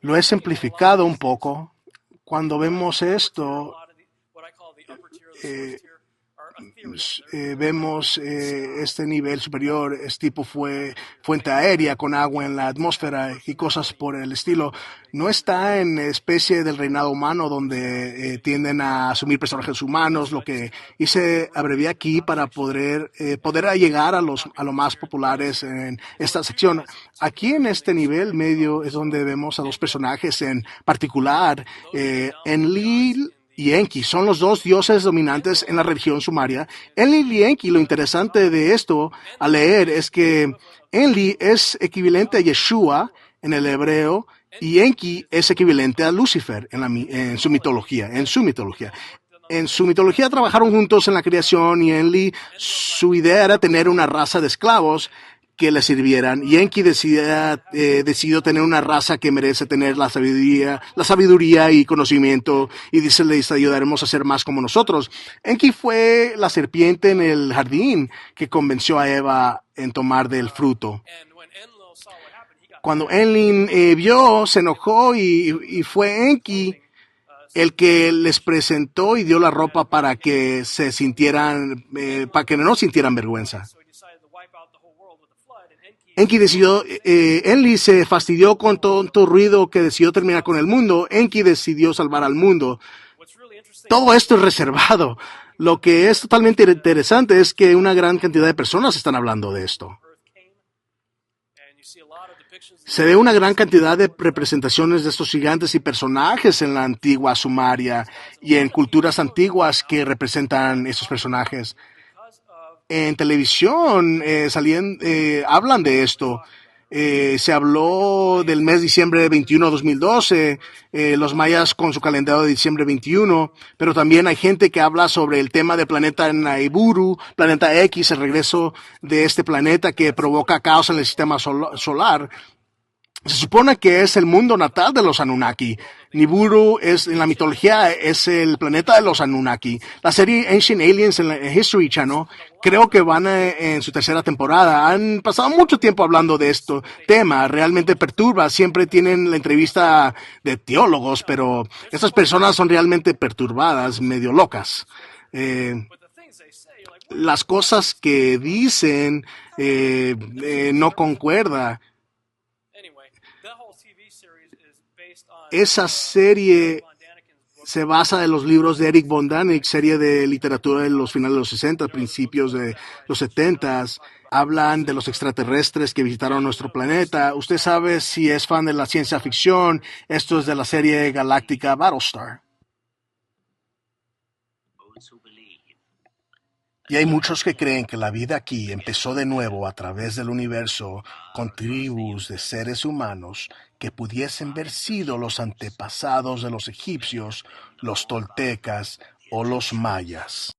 Lo he simplificado un poco. Cuando vemos esto, vemos este nivel superior, es tipo fuente aérea con agua en la atmósfera y cosas por el estilo. No está en especie del reinado humano donde tienden a asumir personajes humanos. Lo que hice abrevié aquí para poder llegar a lo más populares en esta sección. Aquí en este nivel medio es donde vemos a dos personajes en particular, Enlil y Enki. Son los dos dioses dominantes en la religión sumaria. Enlil y Enki, lo interesante de esto al leer es que Enlil es equivalente a Yeshua en el hebreo y Enki es equivalente a Lucifer en su mitología. En su mitología trabajaron juntos en la creación y Enlil, su idea era tener una raza de esclavos que le sirvieran. Y Enki decidió tener una raza que merece tener la sabiduría y conocimiento, y dice, les ayudaremos a ser más como nosotros. Enki fue la serpiente en el jardín que convenció a Eva en tomar del fruto. Cuando Enlil vio, se enojó y fue Enki el que les presentó y dio la ropa para que para que no sintieran vergüenza. Enlil se fastidió con todo ruido que decidió terminar con el mundo. Enki decidió salvar al mundo. Todo esto es reservado. Lo que es totalmente interesante es que una gran cantidad de personas están hablando de esto. Se ve una gran cantidad de representaciones de estos gigantes y personajes en la antigua Sumaria y en culturas antiguas que representan estos personajes. En televisión hablan de esto. Se habló del mes diciembre 21 2012, los mayas con su calendario de diciembre 21, pero también hay gente que habla sobre el tema del planeta Naiburu, planeta X, el regreso de este planeta que provoca caos en el sistema solar. Se supone que es el mundo natal de los Anunnaki. Nibiru en la mitología es el planeta de los Anunnaki. La serie Ancient Aliens en la History Channel, creo que van en su tercera temporada. Han pasado mucho tiempo hablando de este tema. Realmente perturba. Siempre tienen la entrevista de teólogos, pero estas personas son realmente perturbadas, medio locas. Las cosas que dicen no concuerdan. Esa serie se basa en los libros de Eric von Däniken, serie de literatura de los finales de los 60, principios de los 70. Hablan de los extraterrestres que visitaron nuestro planeta. Usted sabe, si es fan de la ciencia ficción, esto es de la serie galáctica Battlestar. Y hay muchos que creen que la vida aquí empezó de nuevo a través del universo con tribus de seres humanos que pudiesen haber sido los antepasados de los egipcios, los toltecas o los mayas.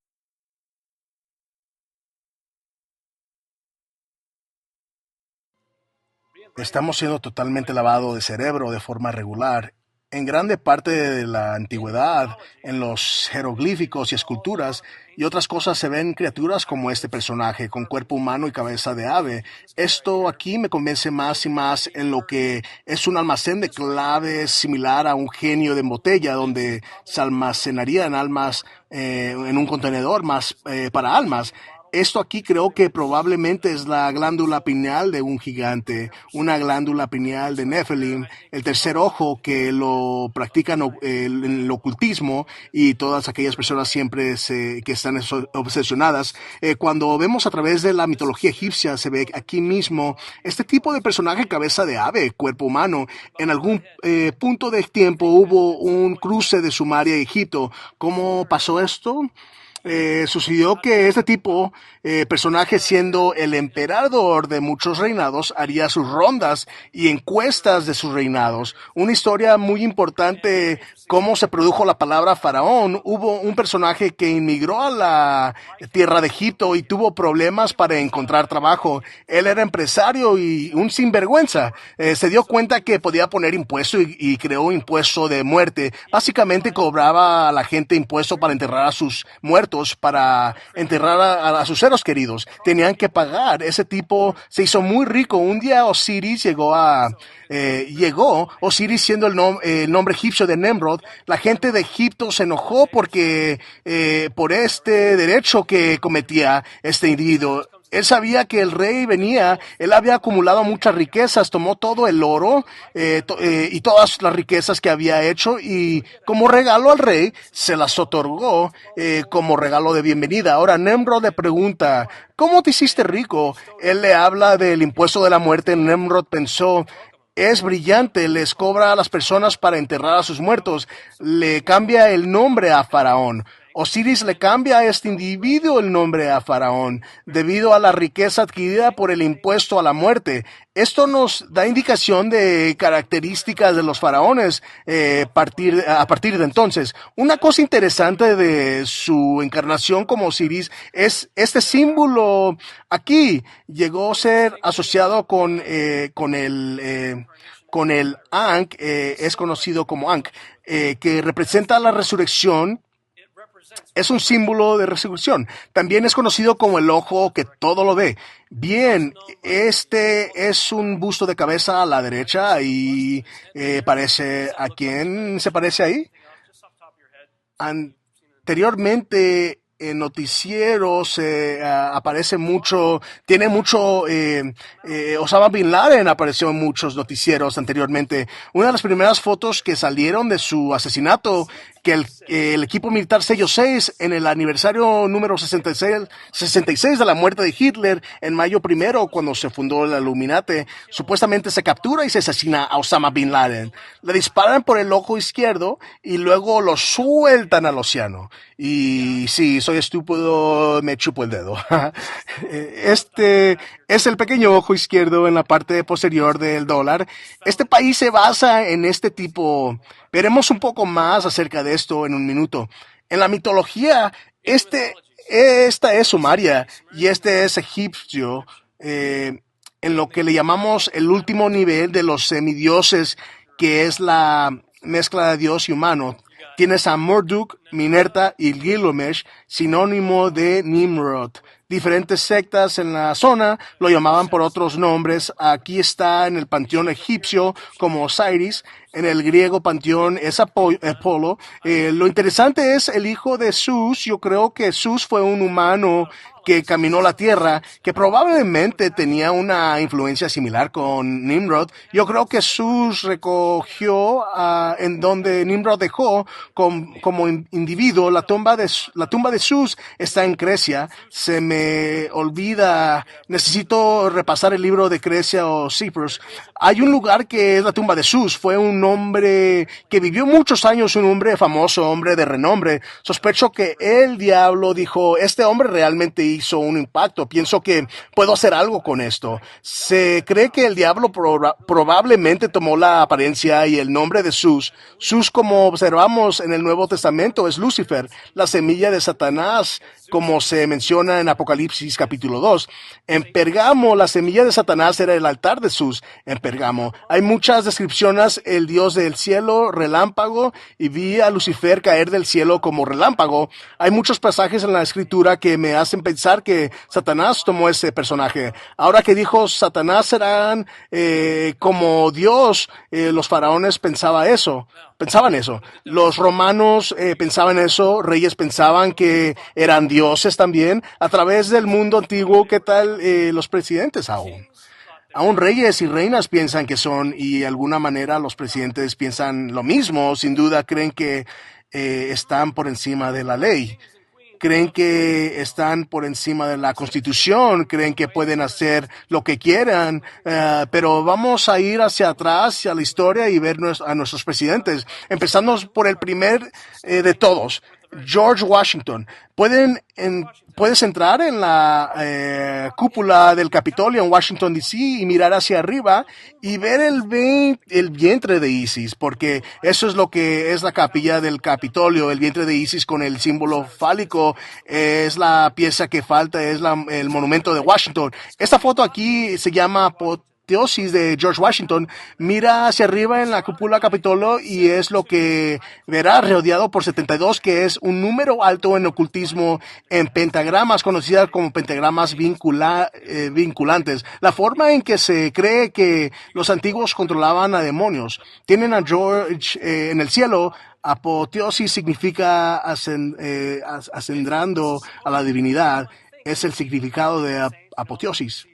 Estamos siendo totalmente lavados de cerebro de forma regular En grande parte de la antigüedad, en los jeroglíficos y esculturas y otras cosas se ven criaturas como este personaje, con cuerpo humano y cabeza de ave. Esto aquí me convence más y más en lo que es un almacén de claves similar a un genio de botella, donde se almacenarían almas en un contenedor más para almas. Esto aquí creo que probablemente es la glándula pineal de un gigante, una glándula pineal de Nephilim, el tercer ojo que lo practican el ocultismo y todas aquellas personas siempre que están obsesionadas. Cuando vemos a través de la mitología egipcia, se ve aquí mismo este tipo de personaje, cabeza de ave, cuerpo humano. En algún punto de tiempo hubo un cruce de Sumeria y Egipto. ¿Cómo pasó esto? Sucedió que este tipo, personaje siendo el emperador de muchos reinados, haría sus rondas y encuestas de sus reinados. Una historia muy importante, cómo se produjo la palabra faraón. Hubo un personaje que inmigró a la tierra de Egipto y tuvo problemas para encontrar trabajo. Él era empresario y un sinvergüenza. Se dio cuenta que podía poner impuesto y creó impuesto de muerte. Básicamente cobraba a la gente impuesto para enterrar a sus muertos, para enterrar a sus seres queridos. Tenían que pagar. Ese tipo se hizo muy rico. Un día Osiris llegó Osiris siendo el nombre egipcio de Nemrod. La gente de Egipto se enojó porque por este derecho que cometía este individuo. Él sabía que el rey venía, él había acumulado muchas riquezas, tomó todo el oro y todas las riquezas que había hecho y como regalo al rey se las otorgó como regalo de bienvenida. Ahora Nemrod le pregunta, ¿cómo te hiciste rico? Él le habla del impuesto de la muerte. Nemrod pensó, es brillante, les cobra a las personas para enterrar a sus muertos, le cambia el nombre a Faraón. Osiris le cambia a este individuo el nombre a Faraón, debido a la riqueza adquirida por el impuesto a la muerte. Esto nos da indicación de características de los faraones a partir de entonces. Una cosa interesante de su encarnación como Osiris es este símbolo aquí. Llegó a ser asociado con el Ankh, es conocido como Ankh, que representa la resurrección. Es un símbolo de resurrección. También es conocido como el ojo que todo lo ve. Bien, este es un busto de cabeza a la derecha y parece, ¿a quién se parece ahí? Anteriormente en noticieros aparece mucho, tiene mucho, Osama Bin Laden apareció en muchos noticieros anteriormente. Una de las primeras fotos que salieron de su asesinato, que el equipo militar Sello 6 en el aniversario número 66 de la muerte de Hitler, en mayo 1, cuando se fundó el Illuminati, supuestamente se captura y se asesina a Osama Bin Laden. Le disparan por el ojo izquierdo y luego lo sueltan al océano. Y sí, soy estúpido, me chupo el dedo. Este es el pequeño ojo izquierdo en la parte posterior del dólar. Este país se basa en este tipo. Veremos un poco más acerca de esto en un minuto. En la mitología, esta es Sumeria y este es egipcio, en lo que le llamamos el último nivel de los semidioses, que es la mezcla de Dios y humano. Tienes a Marduk, Minerta y Gilgamesh, sinónimo de Nimrod. Diferentes sectas en la zona lo llamaban por otros nombres. Aquí está en el panteón egipcio como Osiris. En el griego panteón es Apolo. Lo interesante es el hijo de Zeus. Yo creo que Zeus fue un humano que caminó la tierra, que probablemente tenía una influencia similar con Nimrod. Yo creo que Zeus recogió en donde Nimrod dejó como individuo. La tumba de Zeus está en Grecia. Se me olvida, necesito repasar el libro de Grecia o Cyprus. Hay un lugar que es la tumba de Zeus. Fue un hombre que vivió muchos años, un hombre famoso, hombre de renombre. Sospecho que el diablo dijo, este hombre realmente hizo un impacto. Pienso que puedo hacer algo con esto. Se cree que el diablo probablemente tomó la apariencia y el nombre de Zeus. Zeus, como observamos en el Nuevo Testamento, es Lucifer, la semilla de Satanás, como se menciona en Apocalipsis capítulo 2. En Pergamo, la semilla de Satanás era el altar de Zeus. En Pergamo hay muchas descripciones. El Dios del cielo, relámpago, y vi a Lucifer caer del cielo como relámpago. Hay muchos pasajes en la escritura que me hacen pensar que Satanás tomó ese personaje. Ahora que dijo Satanás serán como Dios, los faraones pensaban eso. Los romanos pensaban eso, reyes pensaban que eran dioses también. A través del mundo antiguo, ¿qué tal los presidentes aún? Aún reyes y reinas piensan que son, y de alguna manera los presidentes piensan lo mismo. Sin duda creen que están por encima de la ley. Creen que están por encima de la Constitución, creen que pueden hacer lo que quieran, pero vamos a ir hacia atrás, hacia la historia y ver a nuestros presidentes. Empezando por el primer de todos, George Washington. Puedes entrar en la cúpula del Capitolio en Washington, D.C. y mirar hacia arriba y ver el vientre de Isis, porque eso es lo que es la capilla del Capitolio. El vientre de Isis con el símbolo fálico es la pieza que falta, es el monumento de Washington. Esta foto aquí se llama apoteosis de George Washington. Mira hacia arriba en la cúpula Capitolio y es lo que verás rodeado por 72, que es un número alto en ocultismo, en pentagramas conocidas como pentagramas vinculantes. La forma en que se cree que los antiguos controlaban a demonios. Tienen a George en el cielo. Apoteosis significa ascendrando a la divinidad. Es el significado de apoteosis.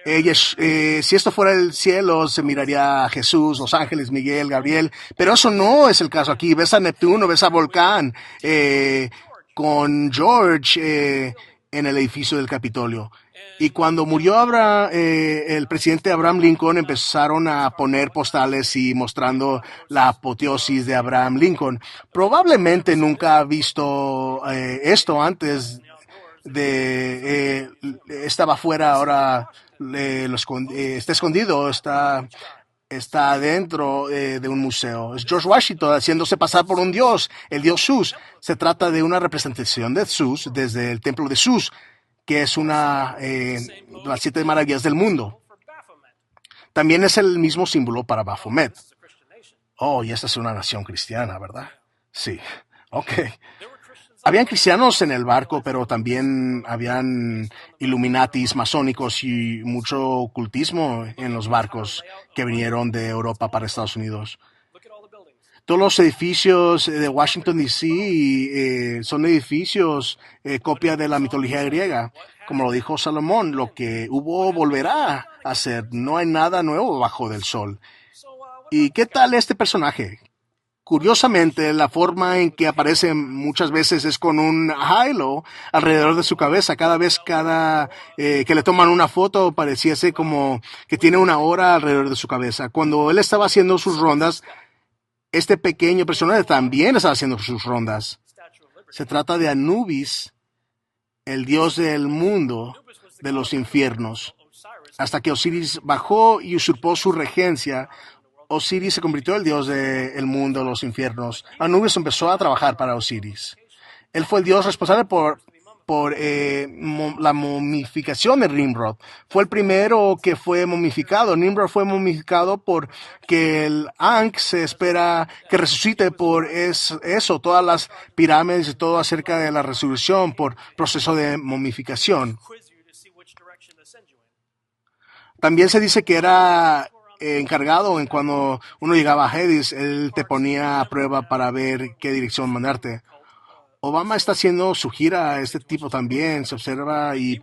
Si esto fuera el cielo, se miraría a Jesús, los ángeles, Miguel, Gabriel, pero eso no es el caso aquí. Ves a Neptuno, ves a Volcán, con George en el edificio del Capitolio. Y cuando murió el presidente Abraham Lincoln, empezaron a poner postales y mostrando la apoteosis de Abraham Lincoln. Probablemente nunca ha visto esto antes estaba afuera, ahora está escondido, está dentro de un museo. Es George Washington haciéndose pasar por un dios, el dios Zeus. Se trata de una representación de Zeus desde el templo de Zeus, que es las 7 maravillas del mundo. También es el mismo símbolo para Baphomet. Oh, y esta es una nación cristiana, ¿verdad? Sí. Ok. Habían cristianos en el barco, pero también habían Illuminatis masónicos y mucho ocultismo en los barcos que vinieron de Europa para Estados Unidos. Todos los edificios de Washington, D.C. Son edificios copia de la mitología griega. Como lo dijo Salomón, lo que hubo volverá a ser. No hay nada nuevo bajo del sol. ¿Y qué tal este personaje? Curiosamente, la forma en que aparece muchas veces es con un halo alrededor de su cabeza. Cada vez que le toman una foto, pareciese como que tiene una hora alrededor de su cabeza. Cuando él estaba haciendo sus rondas, este pequeño personaje también estaba haciendo sus rondas. Se trata de Anubis, el dios del mundo, de los infiernos. Hasta que Osiris bajó y usurpó su regencia, Osiris se convirtió en el dios del mundo, los infiernos. Anubis empezó a trabajar para Osiris. Él fue el dios responsable por la momificación de Nimrod. Fue el primero que fue momificado. Nimrod fue momificado porque el Ankh se espera que resucite por eso, todas las pirámides y todo acerca de la resurrección por proceso de momificación. También se dice que era encargado en cuando uno llegaba a Hades, él te ponía a prueba para ver qué dirección mandarte. Obama está haciendo su gira, este tipo también se observa, y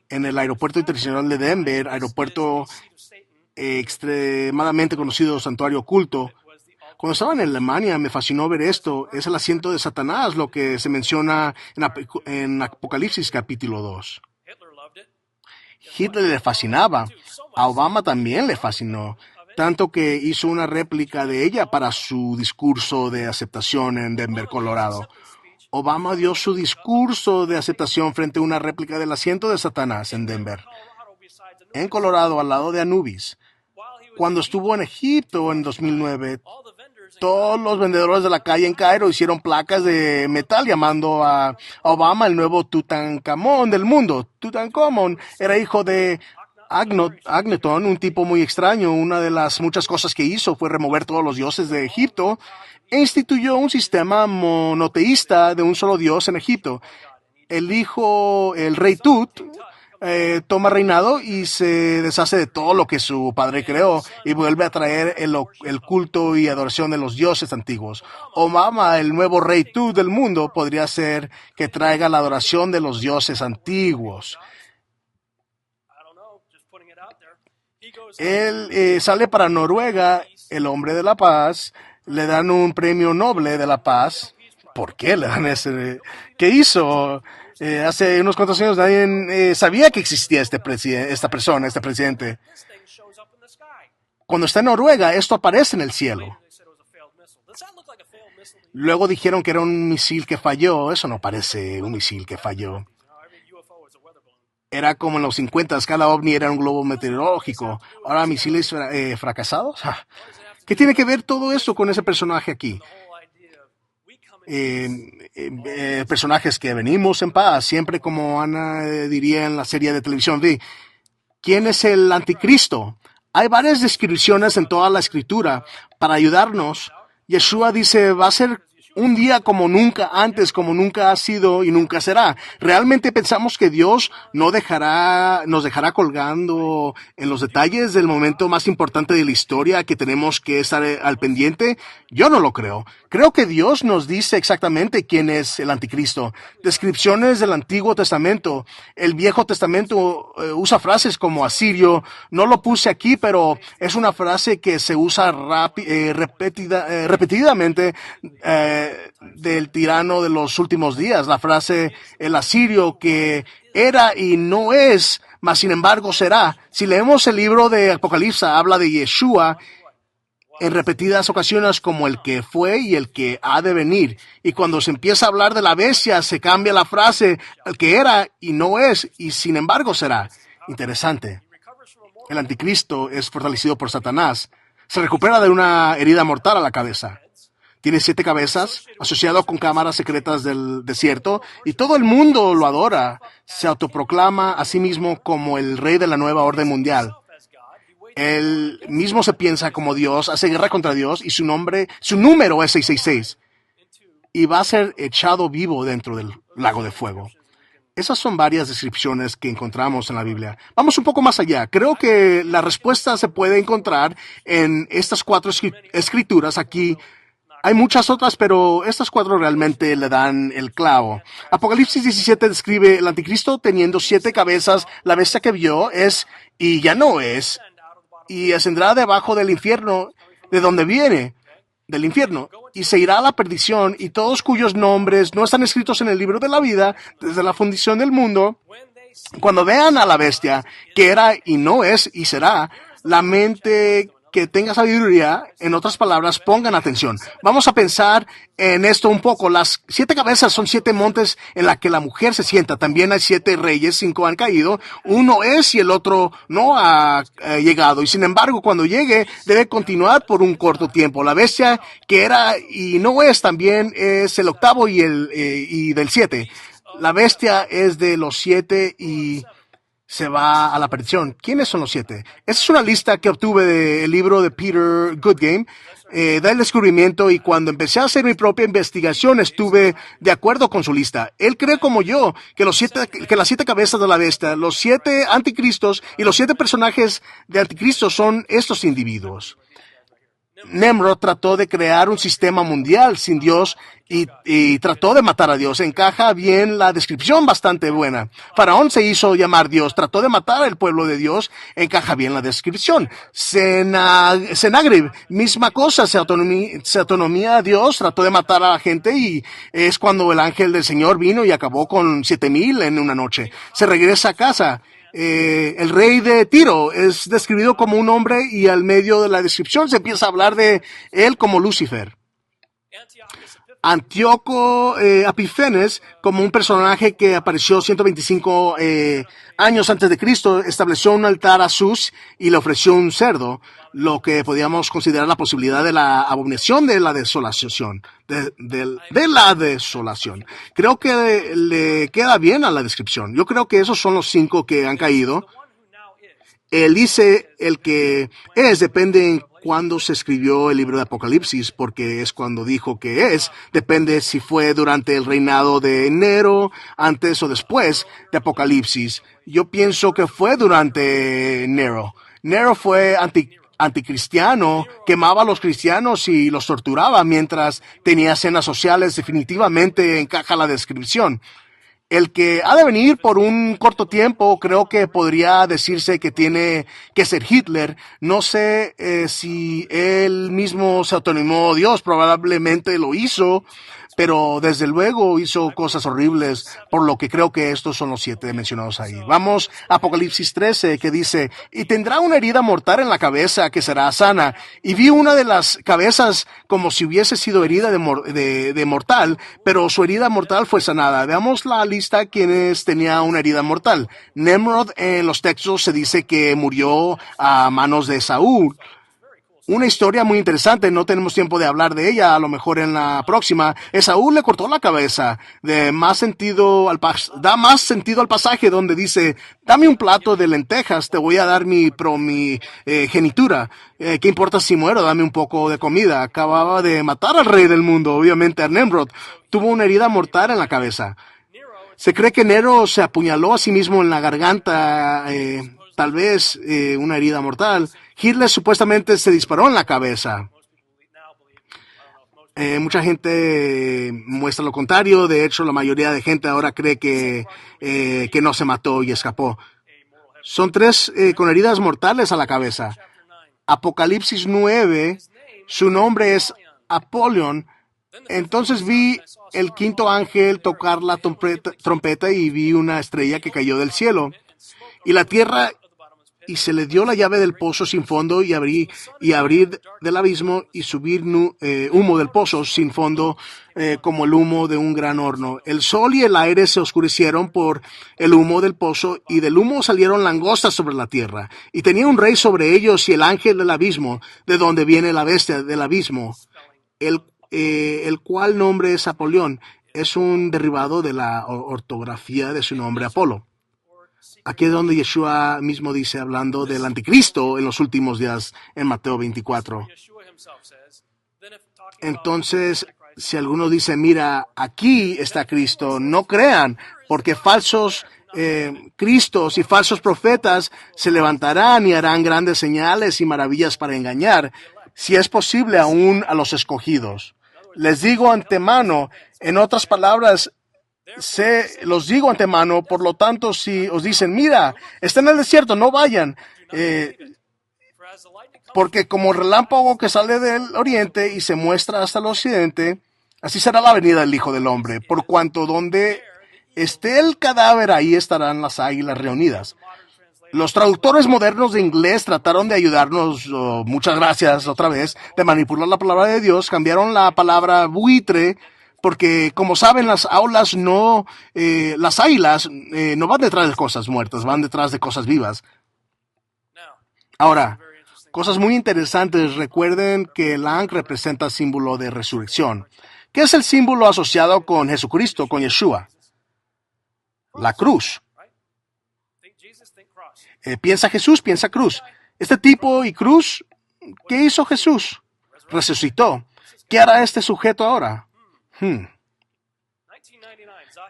en el aeropuerto internacional de Denver, aeropuerto extremadamente conocido, santuario oculto. Cuando estaba en Alemania me fascinó ver esto, es el asiento de Satanás, lo que se menciona en Apocalipsis capítulo 2. Hitler le fascinaba. A Obama también le fascinó, tanto que hizo una réplica de ella para su discurso de aceptación en Denver, Colorado. Obama dio su discurso de aceptación frente a una réplica del asiento de Satanás en Denver, en Colorado, al lado de Anubis. Cuando estuvo en Egipto en 2009, todos los vendedores de la calle en Cairo hicieron placas de metal llamando a Obama el nuevo Tutankamón del mundo. Tutankamón era hijo de Agneton, un tipo muy extraño, una de las muchas cosas que hizo fue remover todos los dioses de Egipto e instituyó un sistema monoteísta de un solo dios en Egipto. El rey Tut, toma reinado y se deshace de todo lo que su padre creó y vuelve a traer el culto y adoración de los dioses antiguos. Obama, el nuevo rey Tut del mundo, podría ser que traiga la adoración de los dioses antiguos. Él sale para Noruega, el hombre de la paz, le dan un premio Nobel de la paz. ¿Por qué le dan ese? ¿Qué hizo? Hace unos cuantos años nadie sabía que existía este presidente. Cuando está en Noruega, esto aparece en el cielo. Luego dijeron que era un misil que falló. Eso no parece un misil que falló. Era como en los 50, cada ovni era un globo meteorológico. Ahora misiles fracasados. ¿Qué tiene que ver todo eso con ese personaje aquí? Personajes que venimos en paz, siempre como Ana diría en la serie de televisión V. ¿Quién es el anticristo? Hay varias descripciones en toda la escritura para ayudarnos. Yeshua dice, va a ser un día como nunca antes, como nunca ha sido y nunca será. ¿Realmente pensamos que Dios nos dejará colgando en los detalles del momento más importante de la historia que tenemos que estar al pendiente? Yo no lo creo. Creo que Dios nos dice exactamente quién es el anticristo. Descripciones del Antiguo Testamento. El Viejo Testamento usa frases como asirio. No lo puse aquí, pero es una frase que se usa repetidamente del tirano de los últimos días. La frase el asirio que era y no es, mas sin embargo será. Si leemos el libro de Apocalipsis, habla de Yeshua en repetidas ocasiones como el que fue y el que ha de venir. Y cuando se empieza a hablar de la bestia, se cambia la frase el que era y no es y sin embargo será. Interesante. El anticristo es fortalecido por Satanás. Se recupera de una herida mortal a la cabeza. Tiene 7 cabezas, asociado con cámaras secretas del desierto, y todo el mundo lo adora. Se autoproclama a sí mismo como el rey de la nueva orden mundial. Él mismo se piensa como Dios, hace guerra contra Dios, y su número es 666. Y va a ser echado vivo dentro del lago de fuego. Esas son varias descripciones que encontramos en la Biblia. Vamos un poco más allá. Creo que la respuesta se puede encontrar en estas 4 escrituras aquí. Hay muchas otras, pero estas 4 realmente le dan el clavo. Apocalipsis 17 describe el anticristo teniendo 7 cabezas. La bestia que vio es y ya no es. Y ascenderá debajo del infierno, de donde viene, del infierno, y se irá a la perdición, y todos cuyos nombres no están escritos en el libro de la vida, desde la fundación del mundo, cuando vean a la bestia, que era y no es y será, la mente que tenga sabiduría, en otras palabras, pongan atención. Vamos a pensar en esto un poco. Las 7 cabezas son 7 montes en la que la mujer se sienta. También hay 7 reyes, 5 han caído. Uno es y el otro no ha llegado. Y sin embargo, cuando llegue, debe continuar por un corto tiempo. La bestia que era y no es también es el octavo y del 7. La bestia es de los 7 y se va a la perdición. ¿Quiénes son los 7? Esa es una lista que obtuve del libro de Peter Goodgame, del descubrimiento, y cuando empecé a hacer mi propia investigación estuve de acuerdo con su lista. Él cree como yo que las 7 cabezas de la bestia, los 7 anticristos y los 7 personajes de anticristo son estos individuos. Nimrod trató de crear un sistema mundial sin Dios y trató de matar a Dios. Encaja bien la descripción, bastante buena. Faraón se hizo llamar Dios, trató de matar al pueblo de Dios. Encaja bien la descripción. Senagrib, misma cosa, se autonomía a Dios, trató de matar a la gente y es cuando el ángel del Señor vino y acabó con 7,000 en una noche. Se regresa a casa. El rey de Tiro es describido como un hombre y al medio de la descripción se empieza a hablar de él como Lucifer. Antíoco Epífanes, como un personaje que apareció 125 años antes de Cristo, estableció un altar a Sus y le ofreció un cerdo, lo que podíamos considerar la posibilidad de la abominación de la desolación. De la desolación. Creo que le queda bien a la descripción. Yo creo que esos son los 5 que han caído. Él dice el que es, depende en cuándo se escribió el libro de Apocalipsis, porque es cuando dijo que es, depende si fue durante el reinado de Nero, antes o después de Apocalipsis. Yo pienso que fue durante Nero. Nero fue anticristiano, quemaba a los cristianos y los torturaba mientras tenía cenas sociales. Definitivamente encaja la descripción. El que ha de venir por un corto tiempo, creo que podría decirse que tiene que ser Hitler. No sé si él mismo se autonomó Dios, probablemente lo hizo, pero desde luego hizo cosas horribles, por lo que creo que estos son los 7 mencionados ahí. Vamos a Apocalipsis 13, que dice, y tendrá una herida mortal en la cabeza que será sana. Y vi una de las cabezas como si hubiese sido herida de mortal, pero su herida mortal fue sanada. Veamos la lista quienes tenía una herida mortal. Nimrod, en los textos se dice que murió a manos de Saúl. Una historia muy interesante, no tenemos tiempo de hablar de ella, a lo mejor en la próxima. Esaú le cortó la cabeza. Da más sentido al pasaje donde dice, dame un plato de lentejas, te voy a dar mi genitura. ¿Qué importa si muero? Dame un poco de comida. Acababa de matar al rey del mundo, obviamente a Nimrod. Tuvo una herida mortal en la cabeza. Se cree que Nero se apuñaló a sí mismo en la garganta, tal vez una herida mortal. Hitler supuestamente se disparó en la cabeza. Mucha gente muestra lo contrario. De hecho, la mayoría de gente ahora cree que no se mató y escapó. Son 3 con heridas mortales a la cabeza. Apocalipsis 9, su nombre es Apolión. Entonces vi el 5º ángel tocar la trompeta y vi una estrella que cayó del cielo. Y la tierra, y se le dio la llave del pozo sin fondo y abrir del abismo y subir humo del pozo sin fondo como el humo de un gran horno. El sol y el aire se oscurecieron por el humo del pozo y del humo salieron langostas sobre la tierra. Y tenía un rey sobre ellos y el ángel del abismo, de donde viene la bestia del abismo, el cual nombre es Apolión. Es un derivado de la ortografía de su nombre Apolo. Aquí es donde Yeshua mismo dice, hablando del anticristo en los últimos días, en Mateo 24. Entonces, si alguno dice, mira, aquí está Cristo, no crean, porque falsos cristos y falsos profetas se levantarán y harán grandes señales y maravillas para engañar, si es posible, aún a los escogidos. Les digo antemano, en otras palabras, los digo antemano, por lo tanto, si os dicen, mira, está en el desierto, no vayan, porque como relámpago que sale del oriente y se muestra hasta el occidente, así será la venida del Hijo del Hombre, por cuanto donde esté el cadáver, ahí estarán las águilas reunidas. Los traductores modernos de inglés trataron de ayudarnos, muchas gracias otra vez, de manipular la palabra de Dios, cambiaron la palabra buitre, porque como saben, las águilas no van detrás de cosas muertas, van detrás de cosas vivas. Ahora, cosas muy interesantes, recuerden que el ankh representa símbolo de resurrección. ¿Qué es el símbolo asociado con Jesucristo, con Yeshua? La cruz. Piensa Jesús, piensa cruz. Este tipo y cruz, ¿qué hizo Jesús? Resucitó. ¿Qué hará este sujeto ahora?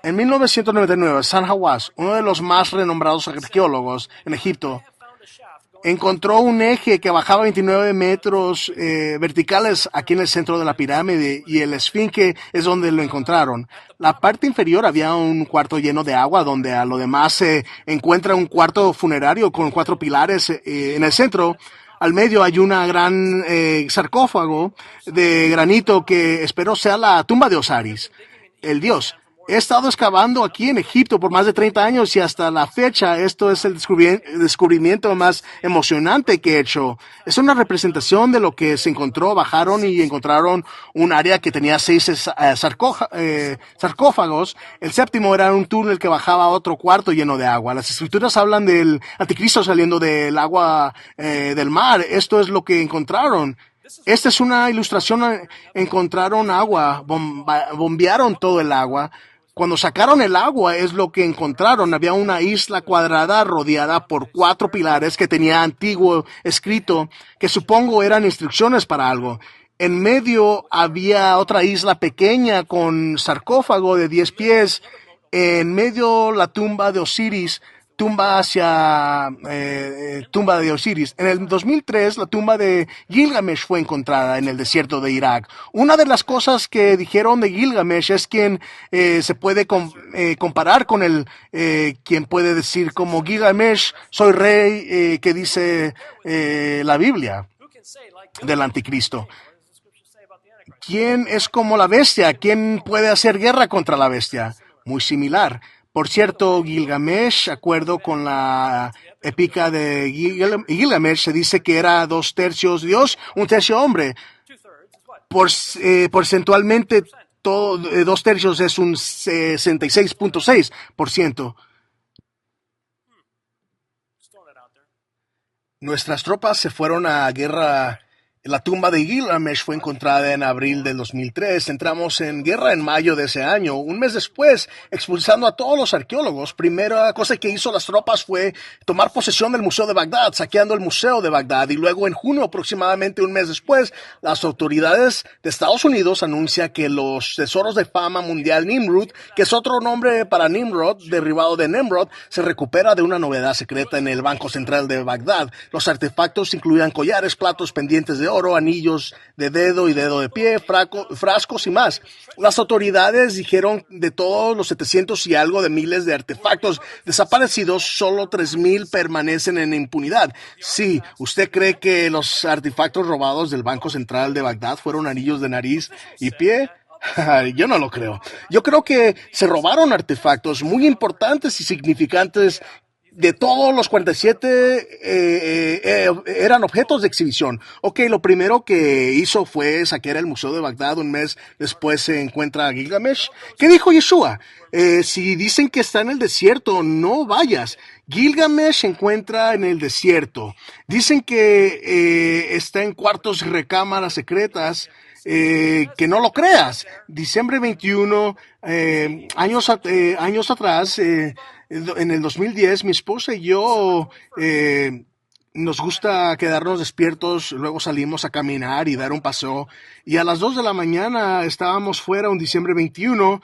En 1999, San Hawass, uno de los más renombrados arqueólogos en Egipto, encontró un eje que bajaba 29 metros verticales aquí en el centro de la pirámide, y el esfinge es donde lo encontraron. La parte inferior había un cuarto lleno de agua, donde a lo demás se encuentra un cuarto funerario con 4 pilares en el centro. Al medio hay una gran sarcófago de granito que espero sea la tumba de Osiris, el dios. He estado excavando aquí en Egipto por más de 30 años y hasta la fecha esto es el descubrimiento más emocionante que he hecho. Es una representación de lo que se encontró. Bajaron y encontraron un área que tenía 6 sarcófagos. El 7º era un túnel que bajaba a otro cuarto lleno de agua. Las escrituras hablan del anticristo saliendo del agua del mar. Esto es lo que encontraron. Esta es una ilustración. Encontraron agua, bombearon todo el agua. Cuando sacaron el agua es lo que encontraron. Había una isla cuadrada rodeada por 4 pilares que tenía antiguo escrito, que supongo eran instrucciones para algo. En medio había otra isla pequeña con sarcófago de 10 pies. En medio la tumba de Osiris, tumba de Osiris. En el 2003, la tumba de Gilgamesh fue encontrada en el desierto de Irak. Una de las cosas que dijeron de Gilgamesh es quien se puede comparar con el quien puede decir como Gilgamesh, soy rey, que dice la Biblia del anticristo. ¿Quién es como la bestia? ¿Quién puede hacer guerra contra la bestia? Muy similar. Por cierto, Gilgamesh, acuerdo con la épica de Gilgamesh, se dice que era 2/3 Dios, 1/3 hombre. Porcentualmente, 2/3 es un 66.6%. Nuestras tropas se fueron a guerra. La tumba de Gilgamesh fue encontrada en abril del 2003. Entramos en guerra en mayo de ese año. Un mes después, expulsando a todos los arqueólogos, primera cosa que hizo las tropas fue tomar posesión del Museo de Bagdad, saqueando el Museo de Bagdad. Y luego, en junio, aproximadamente un mes después, las autoridades de Estados Unidos anuncian que los tesoros de fama mundial Nimrud, que es otro nombre para Nimrod, derivado de Nimrod, se recupera de una novedad secreta en el Banco Central de Bagdad. Los artefactos incluían collares, platos, pendientes de oro, anillos de dedo y dedo de pie, frascos y más. Las autoridades dijeron de todos los 700 y algo de miles de artefactos desaparecidos, solo 3,000 permanecen en impunidad. Sí, ¿usted cree que los artefactos robados del Banco Central de Bagdad fueron anillos de nariz y pie? Yo no lo creo. Yo creo que se robaron artefactos muy importantes y significantes. De todos los 47 eran objetos de exhibición. Ok, lo primero que hizo fue saquear el Museo de Bagdad. Un mes después se encuentra Gilgamesh. ¿Qué dijo Yeshua? Si dicen que está en el desierto, no vayas. Gilgamesh se encuentra en el desierto. Dicen que está en cuartos y recámaras secretas. Que no lo creas. Diciembre 21, años atrás, en el 2010, mi esposa y yo nos gusta quedarnos despiertos, luego salimos a caminar y dar un paseo. Y a las 2 de la mañana estábamos fuera un diciembre 21,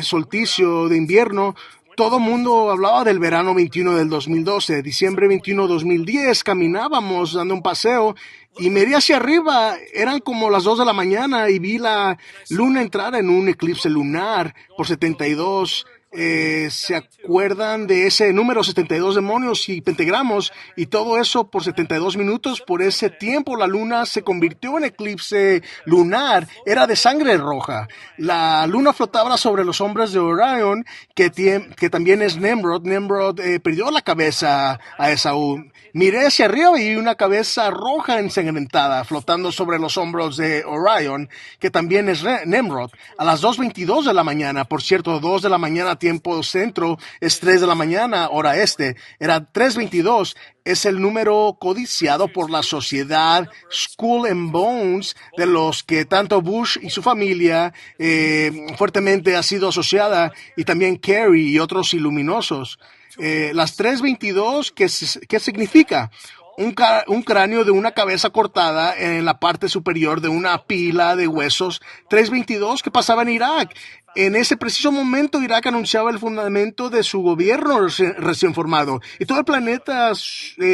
solsticio de invierno. Todo mundo hablaba del verano 21 del 2012, diciembre 21 2010, caminábamos dando un paseo y miré hacia arriba, eran como las 2 de la mañana y vi la luna entrar en un eclipse lunar por 72. ¿Se acuerdan de ese número 72 demonios y pentagramos y todo eso por 72 minutos? Por ese tiempo la luna se convirtió en eclipse lunar, era de sangre roja. La luna flotaba sobre los hombres de Orion, que también es Nimrod. Nimrod perdió la cabeza a Esaú. Miré hacia arriba y una cabeza roja ensangrentada flotando sobre los hombros de Orion, que también es Nimrod. A las 2:22 de la mañana, por cierto, 2 de la mañana tiempo centro, es 3 de la mañana, hora este, era 3:22, es el número codiciado por la sociedad Skull and Bones, de los que tanto Bush y su familia fuertemente ha sido asociada, y también Kerry y otros iluminosos. Las 3:22, ¿qué significa? Un cráneo de una cabeza cortada en la parte superior de una pila de huesos. 3:22, ¿qué pasaba en Irak? En ese preciso momento, Irak anunciaba el fundamento de su gobierno recién formado y todo el planeta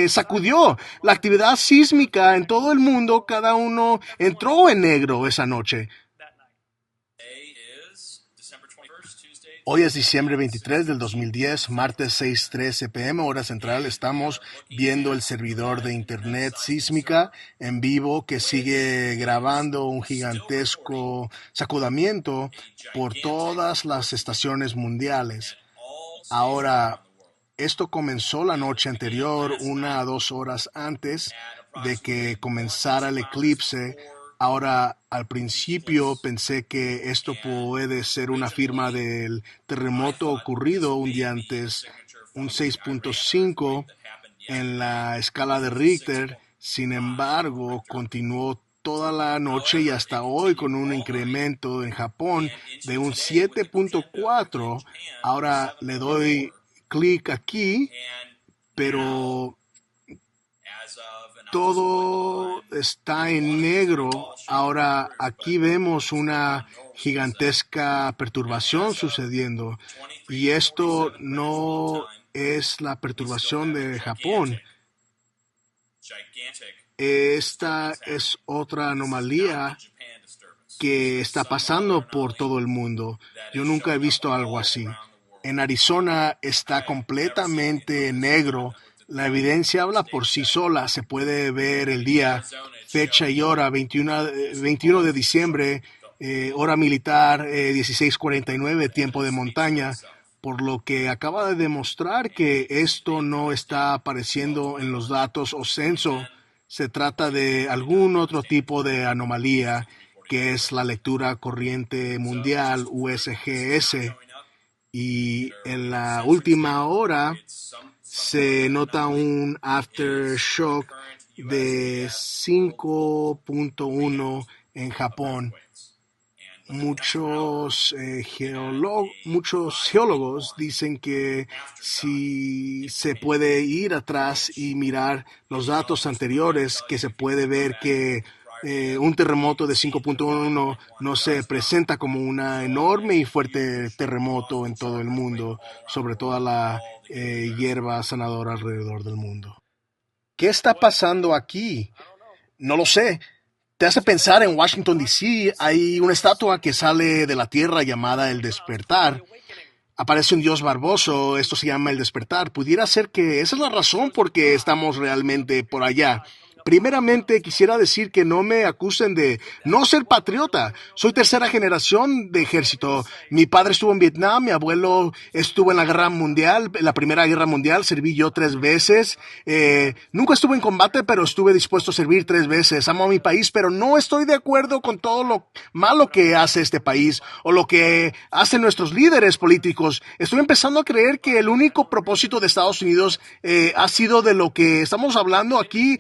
sacudió. La actividad sísmica en todo el mundo, cada uno entró en negro esa noche. Hoy es diciembre 23 del 2010, martes 6:13 p.m. hora central. Estamos viendo el servidor de internet sísmica en vivo que sigue grabando un gigantesco sacudimiento por todas las estaciones mundiales. Ahora, esto comenzó la noche anterior, 1 a 2 horas antes de que comenzara el eclipse. Ahora, al principio pensé que esto puede ser una firma del terremoto ocurrido un día antes, un 6.5 en la escala de Richter. Sin embargo, continuó toda la noche y hasta hoy con un incremento en Japón de un 7.4. Ahora le doy clic aquí, pero todo está en negro. Ahora aquí vemos una gigantesca perturbación sucediendo y esto no es la perturbación de Japón. Esta es otra anomalía que está pasando por todo el mundo. Yo nunca he visto algo así. En Arizona está completamente negro. La evidencia habla por sí sola. Se puede ver el día, fecha y hora, 21 de diciembre, hora militar, 16:49, tiempo de montaña, por lo que acaba de demostrar que esto no está apareciendo en los datos o censo. Se trata de algún otro tipo de anomalía, que es la lectura corriente mundial, USGS, y en la última hora se nota un aftershock de 5.1 en Japón. Muchos geólogos dicen que si se puede ir atrás y mirar los datos anteriores, que se puede ver que un terremoto de 5.1 no se presenta como una enorme y fuerte terremoto en todo el mundo, sobre toda la hierba sanadora alrededor del mundo. ¿Qué está pasando aquí? No lo sé. Te hace pensar en Washington, D.C. Hay una estatua que sale de la tierra llamada El Despertar. Aparece un dios barboso, esto se llama El Despertar. Pudiera ser que esa es la razón por qué estamos realmente por allá. Primeramente, quisiera decir que no me acusen de no ser patriota. Soy tercera generación de ejército. Mi padre estuvo en Vietnam, mi abuelo estuvo en la Guerra Mundial, en la Primera Guerra Mundial, serví yo 3 veces. Nunca estuve en combate, pero estuve dispuesto a servir 3 veces. Amo a mi país, pero no estoy de acuerdo con todo lo malo que hace este país o lo que hacen nuestros líderes políticos. Estoy empezando a creer que el único propósito de Estados Unidos ha sido de lo que estamos hablando aquí.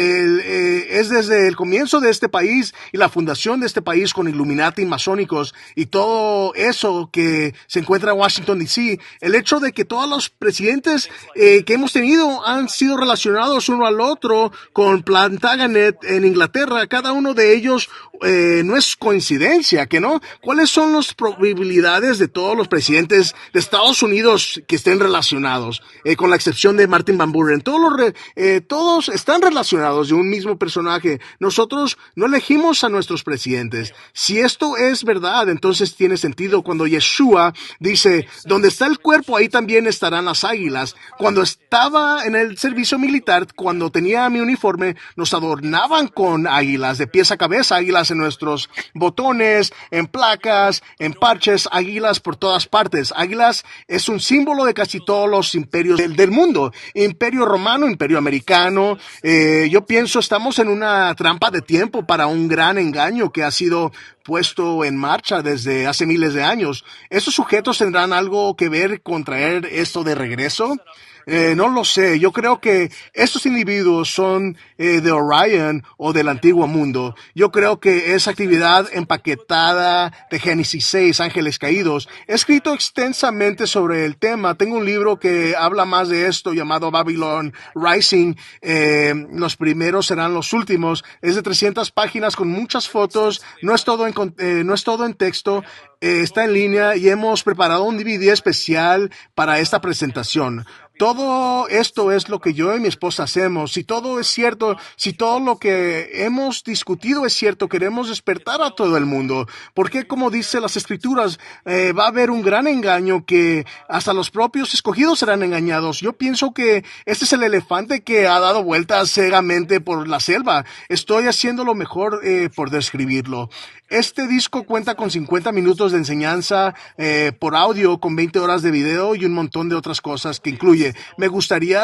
Es desde el comienzo de este país y la fundación de este país con Illuminati masónicos y todo eso que se encuentra en Washington, D.C. El hecho de que todos los presidentes que hemos tenido han sido relacionados uno al otro con Plantagenet en Inglaterra. Cada uno de ellos no es coincidencia, ¿que no? ¿Cuáles son las probabilidades de todos los presidentes de Estados Unidos que estén relacionados? Con la excepción de Martin Van Buren. Todos están relacionados de un mismo personaje. Nosotros no elegimos a nuestros presidentes. Si esto es verdad, entonces tiene sentido cuando Yeshua dice, donde está el cuerpo, ahí también estarán las águilas. Cuando estaba en el servicio militar, cuando tenía mi uniforme, nos adornaban con águilas, de pies a cabeza, águilas en nuestros botones, en placas, en parches, águilas por todas partes. Águilas es un símbolo de casi todos los imperios del mundo. Imperio romano, imperio americano. Yo pienso estamos en una trampa de tiempo para un gran engaño que ha sido puesto en marcha desde hace miles de años. ¿Estos sujetos tendrán algo que ver con traer esto de regreso? No lo sé. Yo creo que estos individuos son de Orion o del antiguo mundo. Yo creo que esa actividad empaquetada de Génesis 6, ángeles caídos. He escrito extensamente sobre el tema. Tengo un libro que habla más de esto llamado Babylon Rising. Los primeros serán los últimos. Es de 300 páginas con muchas fotos. No es todo en texto. Está en línea y hemos preparado un DVD especial para esta presentación. Todo esto es lo que yo y mi esposa hacemos. Si todo es cierto, si todo lo que hemos discutido es cierto, queremos despertar a todo el mundo. Porque, como dice las Escrituras, va a haber un gran engaño que hasta los propios escogidos serán engañados. Yo pienso que este es el elefante que ha dado vueltas ciegamente por la selva. Estoy haciendo lo mejor por describirlo. Este disco cuenta con 50 minutos de enseñanza por audio, con 20 horas de video y un montón de otras cosas que incluye. Me gustaría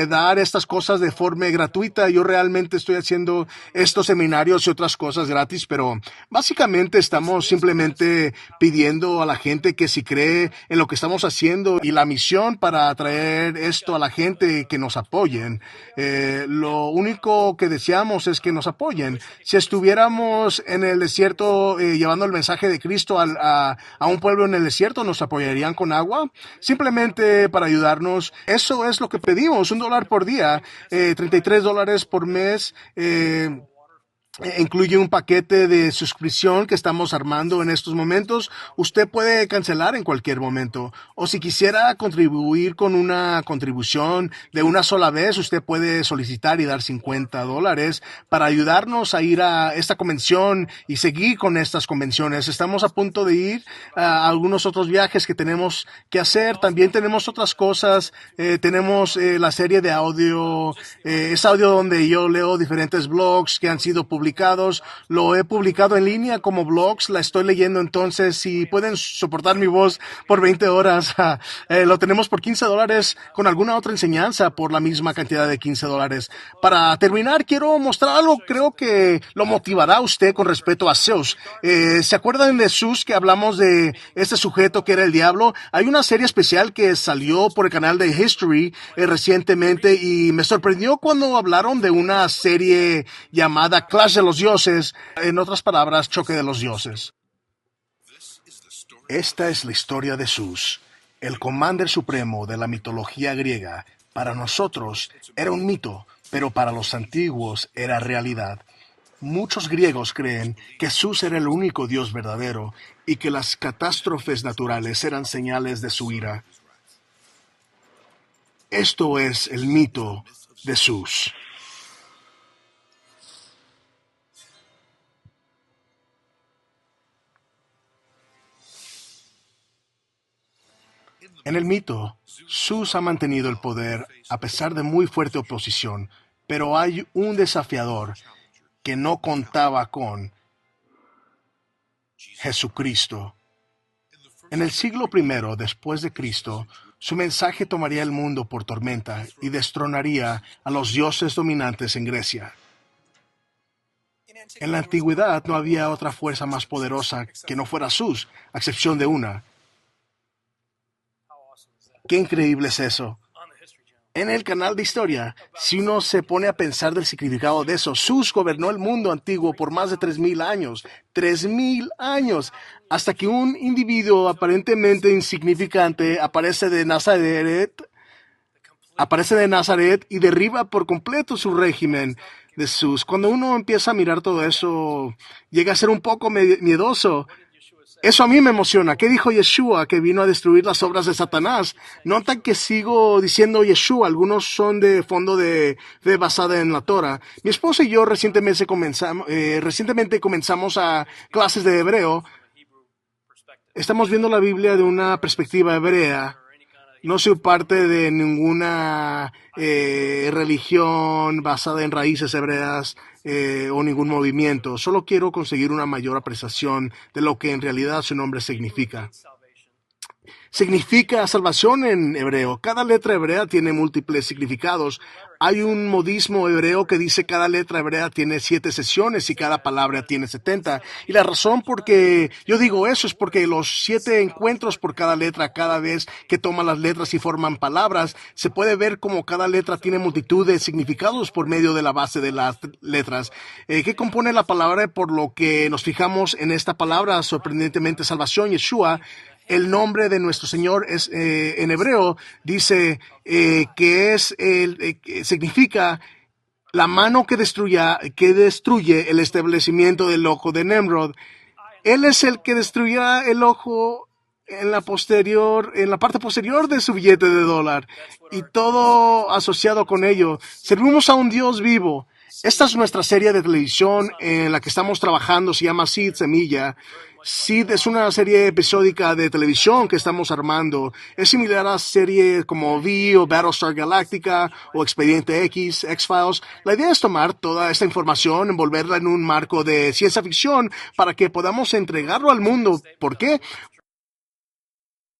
dar estas cosas de forma gratuita. Yo realmente estoy haciendo estos seminarios y otras cosas gratis, pero básicamente estamos simplemente pidiendo a la gente que si cree en lo que estamos haciendo y la misión para traer esto a la gente, que nos apoyen. Lo único que deseamos es que nos apoyen. Si estuviéramos en el desierto llevando el mensaje de Cristo a un pueblo en el desierto, ¿nos apoyarían con agua? Simplemente para ayudarnos. Eso es lo que pedimos, $1 por día, $33 por mes. Incluye un paquete de suscripción que estamos armando en estos momentos. Usted puede cancelar en cualquier momento. O si quisiera contribuir con una contribución de una sola vez, usted puede solicitar y dar $50 para ayudarnos a ir a esta convención y seguir con estas convenciones. Estamos a punto de ir a algunos otros viajes que tenemos que hacer. También tenemos otras cosas. Tenemos la serie de audio. Es audio donde yo leo diferentes blogs que han sido publicados. Lo he publicado en línea como blogs, la estoy leyendo. Entonces, si pueden soportar mi voz por 20 horas, lo tenemos por $15 con alguna otra enseñanza por la misma cantidad de $15. Para terminar, quiero mostrar algo, creo que lo motivará a usted con respecto a Zeus. ¿Se acuerdan de Zeus, que hablamos de este sujeto que era el diablo? Hay una serie especial que salió por el canal de History recientemente y me sorprendió cuando hablaron de una serie llamada Clash de los Dioses, en otras palabras, Choque de los Dioses. Esta es la historia de Zeus, el commander supremo de la mitología griega. Para nosotros era un mito, pero para los antiguos era realidad. Muchos griegos creen que Zeus era el único dios verdadero y que las catástrofes naturales eran señales de su ira. Esto es el mito de Zeus. En el mito, Zeus ha mantenido el poder a pesar de muy fuerte oposición, pero hay un desafiador que no contaba con: Jesucristo. En el siglo I después de Cristo, su mensaje tomaría el mundo por tormenta y destronaría a los dioses dominantes en Grecia. En la antigüedad no había otra fuerza más poderosa que no fuera Zeus, a excepción de una. ¡Qué increíble es eso! En el canal de historia, si uno se pone a pensar del significado de eso, Zeus gobernó el mundo antiguo por más de 3,000 años. 3,000 años. Hasta que un individuo aparentemente insignificante aparece de Nazaret y derriba por completo su régimen de Zeus. Cuando uno empieza a mirar todo eso, llega a ser un poco miedoso. Eso a mí me emociona. ¿Qué dijo Yeshua? Que vino a destruir las obras de Satanás. Notan que sigo diciendo Yeshua. Algunos son de fondo de fe basada en la Torah. Mi esposa y yo recientemente comenzamos a clases de hebreo. Estamos viendo la Biblia de una perspectiva hebrea. No soy parte de ninguna religión basada en raíces hebreas o ningún movimiento. Solo quiero conseguir una mayor apreciación de lo que en realidad su nombre significa. Significa salvación en hebreo. Cada letra hebrea tiene múltiples significados. Hay un modismo hebreo que dice cada letra hebrea tiene 7 secciones y cada palabra tiene 70. Y la razón por que yo digo eso es porque los 7 encuentros por cada letra, cada vez que toman las letras y forman palabras, se puede ver como cada letra tiene multitud de significados por medio de la base de las letras. ¿Qué compone la palabra? Por lo que nos fijamos en esta palabra, sorprendentemente salvación, Yeshua. El nombre de nuestro Señor es en hebreo dice que significa la mano que destruye el establecimiento del ojo de Nemrod. Él es el que destruirá el ojo en la parte posterior de su billete de dólar y todo asociado con ello. Servimos a un Dios vivo. Esta es nuestra serie de televisión en la que estamos trabajando, se llama Seed Semilla. Seed es una serie episódica de televisión que estamos armando. Es similar a series como V o Battlestar Galactica o Expediente X, X-Files. La idea es tomar toda esta información, envolverla en un marco de ciencia ficción para que podamos entregarlo al mundo. ¿Por qué?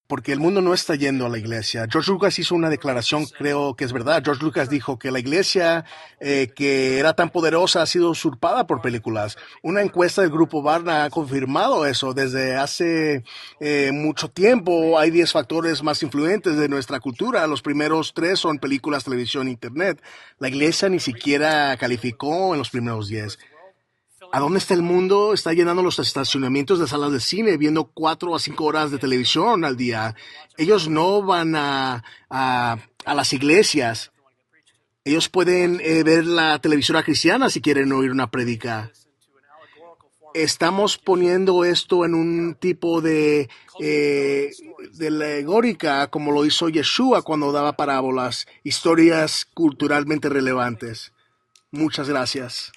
Porque el mundo no está yendo a la iglesia. George Lucas hizo una declaración, creo que es verdad. George Lucas dijo que la iglesia que era tan poderosa ha sido usurpada por películas. Una encuesta del Grupo Barna ha confirmado eso. Desde hace mucho tiempo hay 10 factores más influyentes de nuestra cultura. Los primeros 3 son películas, televisión, internet. La iglesia ni siquiera calificó en los primeros 10. ¿A dónde está el mundo? Está llenando los estacionamientos de salas de cine, viendo 4 a 5 horas de televisión al día. Ellos no van a las iglesias. Ellos pueden ver la televisora cristiana si quieren oír una prédica. Estamos poniendo esto en un tipo de alegórica, como lo hizo Yeshua cuando daba parábolas, historias culturalmente relevantes. Muchas gracias.